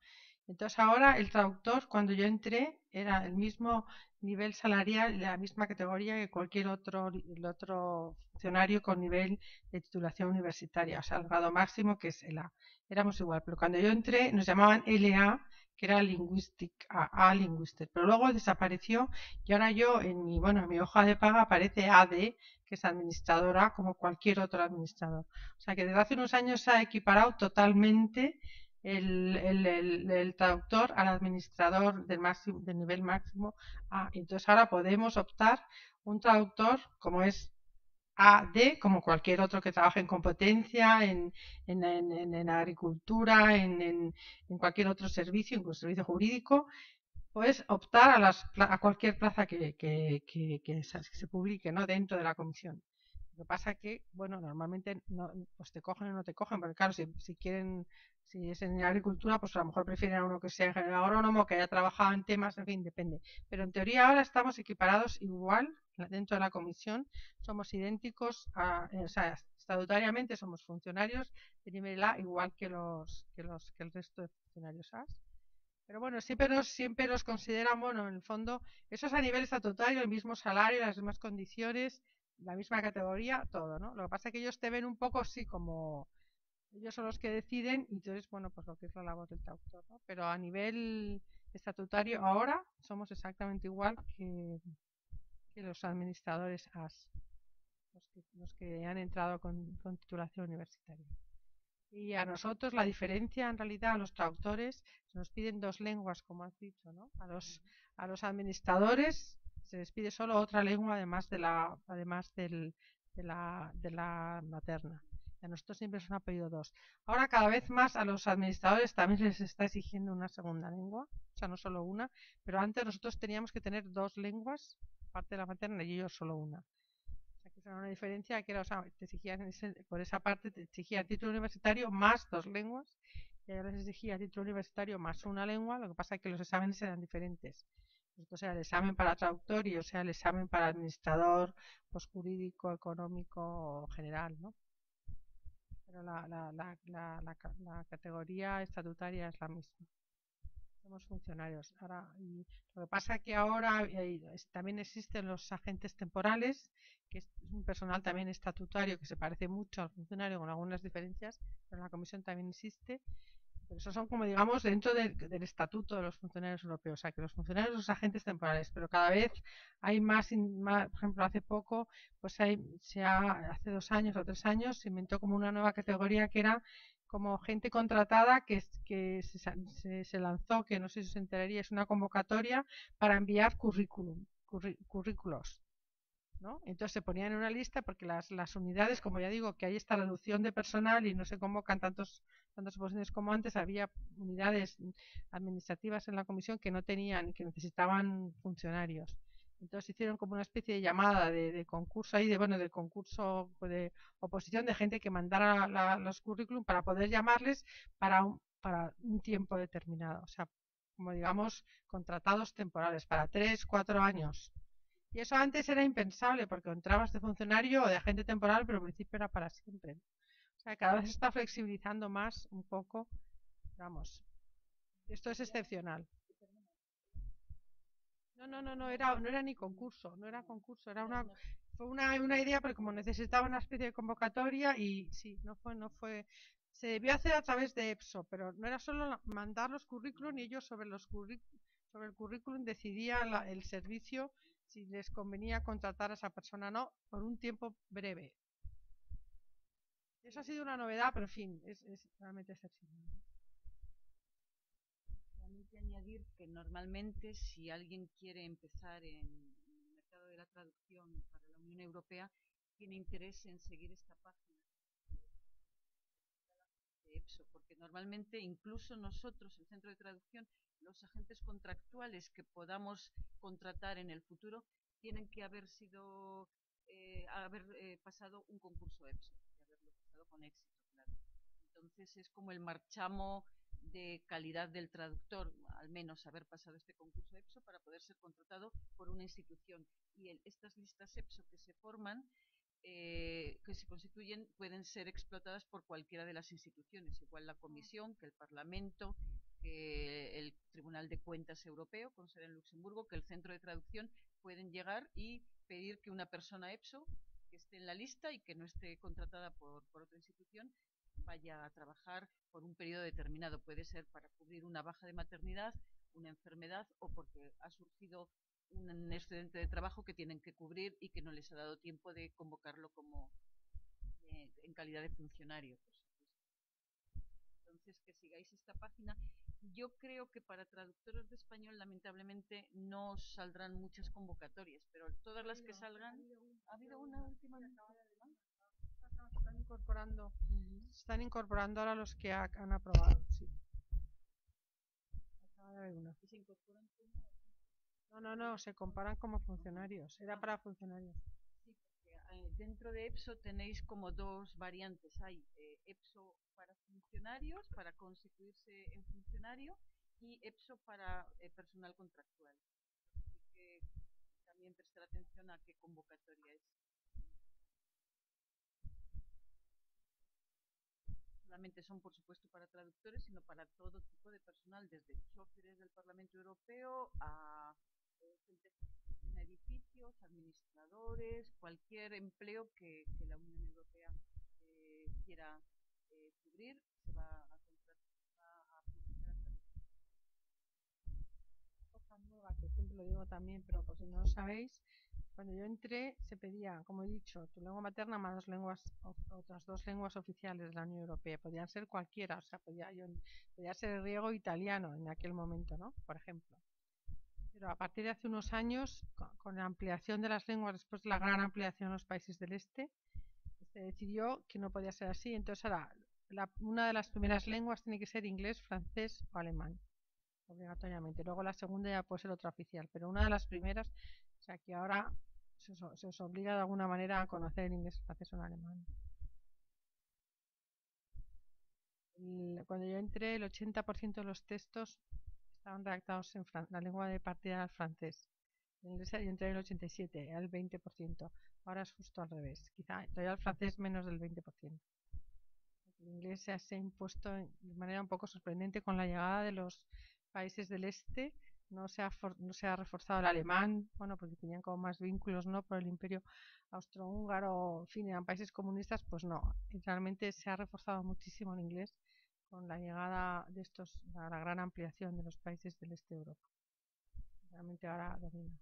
Entonces ahora el traductor, cuando yo entré, era el mismo nivel salarial, la misma categoría que cualquier otro funcionario con nivel de titulación universitaria, o sea, el grado máximo que es el A. Éramos igual, pero cuando yo entré nos llamaban LA, que era Linguistic, A Linguistic, pero luego desapareció y ahora yo en mi hoja de paga aparece AD, que es administradora, como cualquier otro administrador. O sea que desde hace unos años se ha equiparado totalmente el traductor al administrador del nivel máximo A. Entonces ahora podemos optar un traductor como es AD, como cualquier otro que trabaje en competencia, en agricultura, en cualquier otro servicio, incluso servicio jurídico, pues optar a cualquier plaza que se publique, ¿no?, dentro de la comisión. Lo que pasa que, bueno, normalmente no, pues te cogen o no te cogen, porque claro, si quieren, si es en agricultura, pues a lo mejor prefieren a uno que sea ingeniero agrónomo, que haya trabajado en temas, en fin, depende. Pero en teoría ahora estamos equiparados igual dentro de la comisión, somos idénticos, o sea, estatutariamente somos funcionarios de nivel A, igual que el resto de funcionarios A. Pero bueno, siempre los consideran, bueno, en el fondo, eso es a nivel estatutario, el mismo salario, las mismas condiciones, la misma categoría, todo, ¿no? Lo que pasa es que ellos te ven un poco, sí, como ellos son los que deciden, y entonces, bueno, pues lo que es la labor del traductor, ¿no? Pero a nivel estatutario, ahora somos exactamente igual que los administradores AS, los que han entrado con titulación universitaria. Y a nosotros la diferencia, en realidad, a los traductores se nos piden 2 lenguas, como has dicho, ¿no? A los administradores se les pide solo otra lengua además de la materna. Y a nosotros siempre se nos ha pedido 2. Ahora cada vez más a los administradores también les está exigiendo una segunda lengua, o sea, no solo una, pero antes nosotros teníamos que tener 2 lenguas, aparte de la materna, y ellos solo una. O sea Esa era una diferencia que era, o sea, te exigían por esa parte, te exigía título universitario más 2 lenguas, y ahora les exigía título universitario más una lengua, lo que pasa es que los exámenes eran diferentes. Entonces era el examen para traductor y o sea el examen para administrador, pues jurídico, económico o general, ¿no? Pero la categoría estatutaria es la misma. Somos funcionarios. Ahora, y lo que pasa es que ahora también existen los agentes temporales, que es un personal también estatutario que se parece mucho al funcionario con algunas diferencias, pero en la comisión también existe. Pero esos son como digamos dentro del estatuto de los funcionarios europeos, o sea que los funcionarios son los agentes temporales, pero cada vez hay más, por ejemplo hace poco, pues hace 2 años o 3 años se inventó como una nueva categoría que era como gente contratada que se lanzó, que no sé si os enteraría, es una convocatoria para enviar currículos. ¿No? Entonces se ponían en una lista porque las unidades, como ya digo, que hay esta reducción de personal y no se convocan tantas oposiciones como antes, había unidades administrativas en la comisión que no tenían, que necesitaban funcionarios. Entonces hicieron como una especie de llamada de concurso ahí, de concurso de oposición de gente que mandara los currículum para poder llamarles para un tiempo determinado. O sea, como digamos, contratados temporales para 3, 4 años. Y eso antes era impensable porque entrabas de funcionario o de agente temporal, pero en principio era para siempre. O sea, cada vez se está flexibilizando más un poco. Vamos, esto es excepcional. No era ni concurso, no era concurso, fue una idea, pero como necesitaba una especie de convocatoria y sí, no fue, se debió hacer a través de EPSO, pero no era solo mandar los currículum y ellos sobre el currículum decidía el servicio si les convenía contratar a esa persona o no por un tiempo breve. Eso ha sido una novedad, pero en fin, es realmente excepcional. Solamente añadir que normalmente si alguien quiere empezar en el mercado de la traducción para la Unión Europea, tiene interés en seguir esta página de EPSO, porque normalmente incluso nosotros, el centro de traducción, los agentes contractuales que podamos contratar en el futuro, tienen que haber pasado un concurso EPSO y haberlo pasado con éxito, claro. Entonces es como el marchamo de calidad del traductor, al menos haber pasado este concurso EPSO para poder ser contratado por una institución. Y estas listas EPSO que se forman, que se constituyen, pueden ser explotadas por cualquiera de las instituciones, igual la Comisión, que el Parlamento, que el Tribunal de Cuentas Europeo, con sede en Luxemburgo, que el Centro de Traducción, pueden llegar y pedir que una persona EPSO que esté en la lista y que no esté contratada por otra institución vaya a trabajar por un periodo determinado. Puede ser para cubrir una baja de maternidad, una enfermedad o porque ha surgido un excedente de trabajo que tienen que cubrir y que no les ha dado tiempo de convocarlo como en calidad de funcionario, por supuesto. Entonces, que sigáis esta página. Yo creo que para traductores de español, lamentablemente, no saldrán muchas convocatorias, pero todas las que salgan... ¿Ha habido una última? Están incorporando ahora los que han aprobado, sí. Acaba de haber una. ¿Y se incorporan como? No, se comparan como funcionarios. Era para funcionarios. Sí, porque dentro de EPSO tenéis como dos variantes. Hay EPSO para funcionarios, para constituirse en funcionario, y EPSO para personal contractual. Así que también prestar atención a qué convocatoria es. Solamente son, por supuesto, para traductores, sino para todo tipo de personal, desde choferes del Parlamento Europeo a gente en edificios, administradores, cualquier empleo que la Unión Europea quiera cubrir, se va a contratar a publicar a través de cosa nueva que siempre lo digo también, pero por si no lo sabéis, cuando yo entré se pedía, como he dicho, tu lengua materna más otras 2 lenguas oficiales de la Unión Europea. Podían ser cualquiera, o sea, podía ser griego o italiano en aquel momento, ¿no? Por ejemplo. Pero a partir de hace unos años, con la ampliación de las lenguas, después de la gran ampliación en los países del este, se decidió que no podía ser así. Entonces ahora una de las primeras lenguas tiene que ser inglés, francés o alemán, obligatoriamente. Luego la segunda ya puede ser otra oficial, pero una de las primeras, o sea que ahora se os obliga de alguna manera a conocer el inglés, el francés o el alemán. Cuando yo entré, el 80% de los textos estaban redactados en la lengua de partida era el francés. En inglés yo entré en el 87, era el 20%. Ahora es justo al revés. Quizá todavía el francés menos del 20%. El inglés se ha impuesto de manera un poco sorprendente con la llegada de los países del este. No se ha reforzado el alemán, bueno, porque tenían como más vínculos, ¿no? Por el imperio austrohúngaro, en fin, eran países comunistas, pues no. Realmente se ha reforzado muchísimo el inglés con la llegada de la gran ampliación de los países del este de Europa. Realmente ahora domina.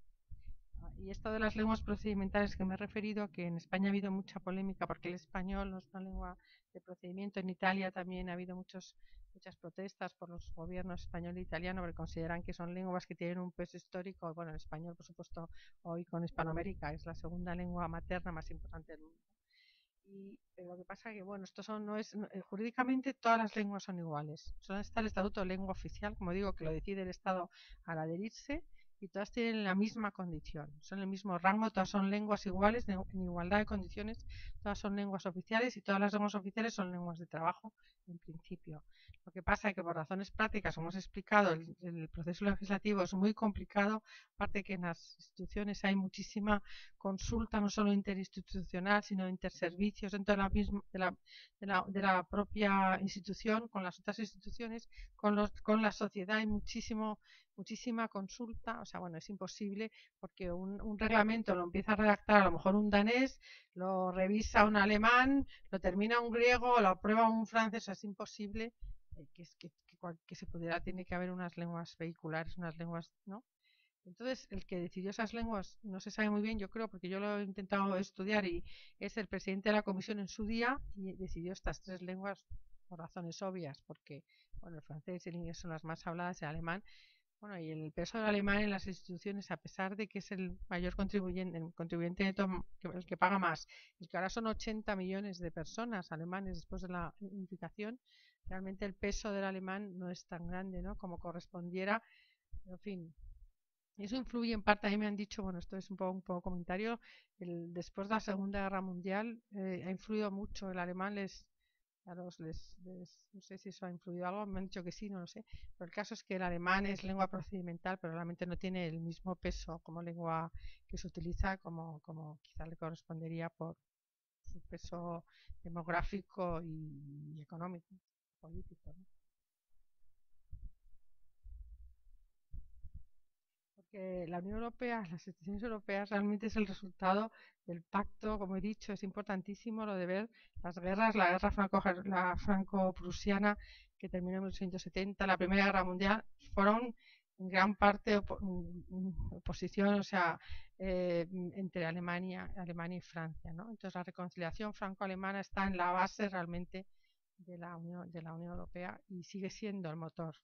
Y esto de las lenguas procedimentales que me he referido, que en España ha habido mucha polémica porque el español no es una lengua de procedimiento. En Italia también ha habido muchas protestas por los gobiernos español e italiano porque consideran que son lenguas que tienen un peso histórico. Bueno, el español, por supuesto, hoy con Hispanoamérica es la segunda lengua materna más importante del mundo. Pero lo que pasa es que, bueno, jurídicamente todas las lenguas son iguales. Solo está el Estatuto de Lengua Oficial, como digo, que lo decide el Estado al adherirse, y todas tienen la misma condición, son el mismo rango, todas son lenguas iguales, en igualdad de condiciones, todas son lenguas oficiales y todas las lenguas oficiales son lenguas de trabajo en principio. Lo que pasa es que por razones prácticas, como os he explicado, el proceso legislativo es muy complicado, aparte que en las instituciones hay muchísima consulta, no solo interinstitucional, sino interservicios dentro de la propia institución, con las otras instituciones, con la sociedad, hay muchísima consulta, o sea, bueno, es imposible porque un reglamento lo empieza a redactar a lo mejor un danés, lo revisa un alemán, lo termina un griego, lo aprueba un francés, o sea, es imposible que se pudiera, tiene que haber unas lenguas vehiculares, unas lenguas, ¿no? Entonces, el que decidió esas lenguas no se sabe muy bien, yo creo, porque yo lo he intentado estudiar y es el presidente de la comisión en su día y decidió estas 3 lenguas por razones obvias, porque bueno, el francés y el inglés son las más habladas, el alemán. Bueno, y el peso del alemán en las instituciones, a pesar de que es el mayor contribuyente, neto, el que paga más, y que ahora son 80 millones de personas alemanes después de la unificación, realmente el peso del alemán no es tan grande, ¿no? Como correspondiera, en fin. Eso influye en parte, a mí me han dicho, bueno, esto es un poco comentario, después de la Segunda Guerra Mundial ha influido mucho el alemán, no sé si eso ha influido algo, me han dicho que sí, no lo sé, pero el caso es que el alemán es lengua procedimental, pero realmente no tiene el mismo peso como lengua que se utiliza como quizá le correspondería por su peso demográfico y económico, político, ¿no? Porque la Unión Europea, las instituciones europeas realmente es el resultado del pacto, como he dicho, es importantísimo lo de ver las guerras, la guerra franco-prusiana que terminó en 1870, la Primera Guerra Mundial, fueron en gran parte oposición, o sea, entre Alemania y Francia, ¿no? Entonces la reconciliación franco-alemana está en la base realmente de la Unión Europea y sigue siendo el motor.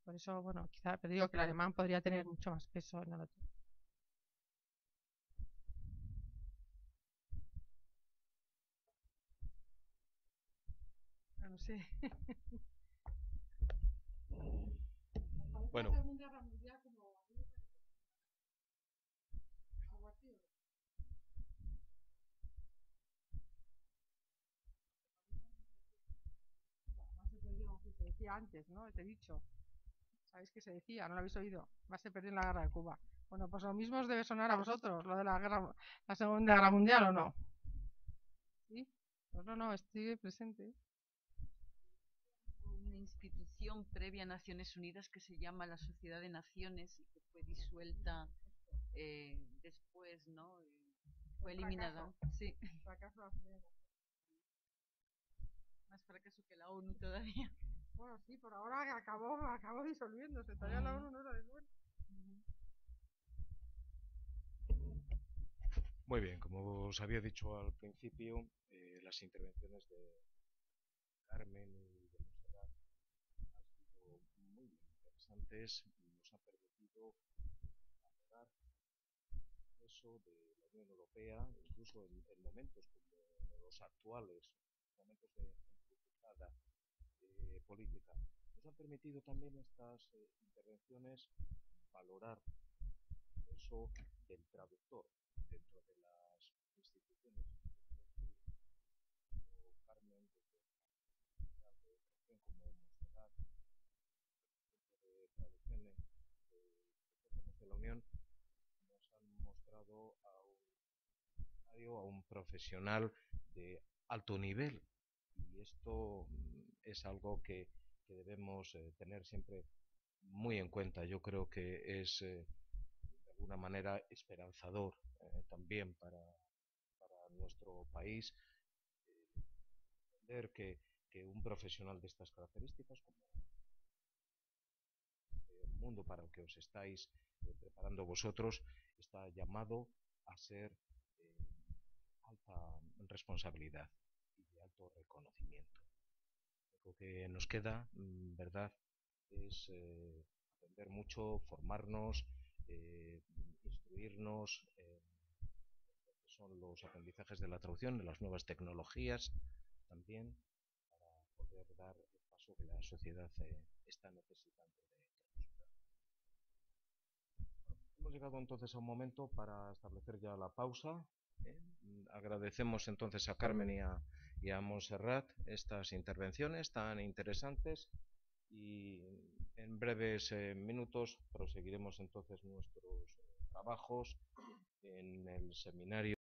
Por eso, bueno, quizá, pero digo que el alemán podría tener mucho más peso, no lo tiene. No sé. Bueno. Se decía antes, ¿no? Te he dicho. ¿Sabéis qué se decía? ¿No lo habéis oído? Más se perdió en la guerra de Cuba. Bueno, pues lo mismo os debe sonar a vosotros, lo de la Segunda Guerra Mundial, ¿o no? ¿Sí? Pues no, estoy presente. Una institución previa a Naciones Unidas que se llama la Sociedad de Naciones y que fue disuelta después, ¿no? Fue eliminada. Sí. Fracaso Más fracaso que la ONU todavía. Bueno, sí, por ahora acabó disolviéndose. Todavía la ONU no era disuelta. Muy bien, como os había dicho al principio, las intervenciones de Carmen y de Montserrat han sido muy interesantes y nos han permitido valorar el proceso de la Unión Europea, incluso en momentos como los actuales, momentos de encrucijada política. Nos han permitido también estas intervenciones valorar proceso del traductor dentro de las instituciones. Carmen, desde la de traducción como Montserrat, de traducciones de la Unión, nos han mostrado a un profesional de alto nivel, y esto es algo que debemos tener siempre muy en cuenta. Yo creo que es de alguna manera esperanzador también para nuestro país entender que un profesional de estas características, como el mundo para el que os estáis preparando vosotros, está llamado a ser alta responsabilidad y de alto reconocimiento. Lo que nos queda, ¿verdad?, es aprender mucho, formarnos, instruirnos en lo que son los aprendizajes de la traducción, de las nuevas tecnologías también, para poder dar el paso que la sociedad está necesitando de traducción. Hemos llegado entonces a un momento para establecer ya la pausa. Agradecemos entonces a Carmen y a Montserrat estas intervenciones tan interesantes, y en breves minutos proseguiremos entonces nuestros trabajos en el seminario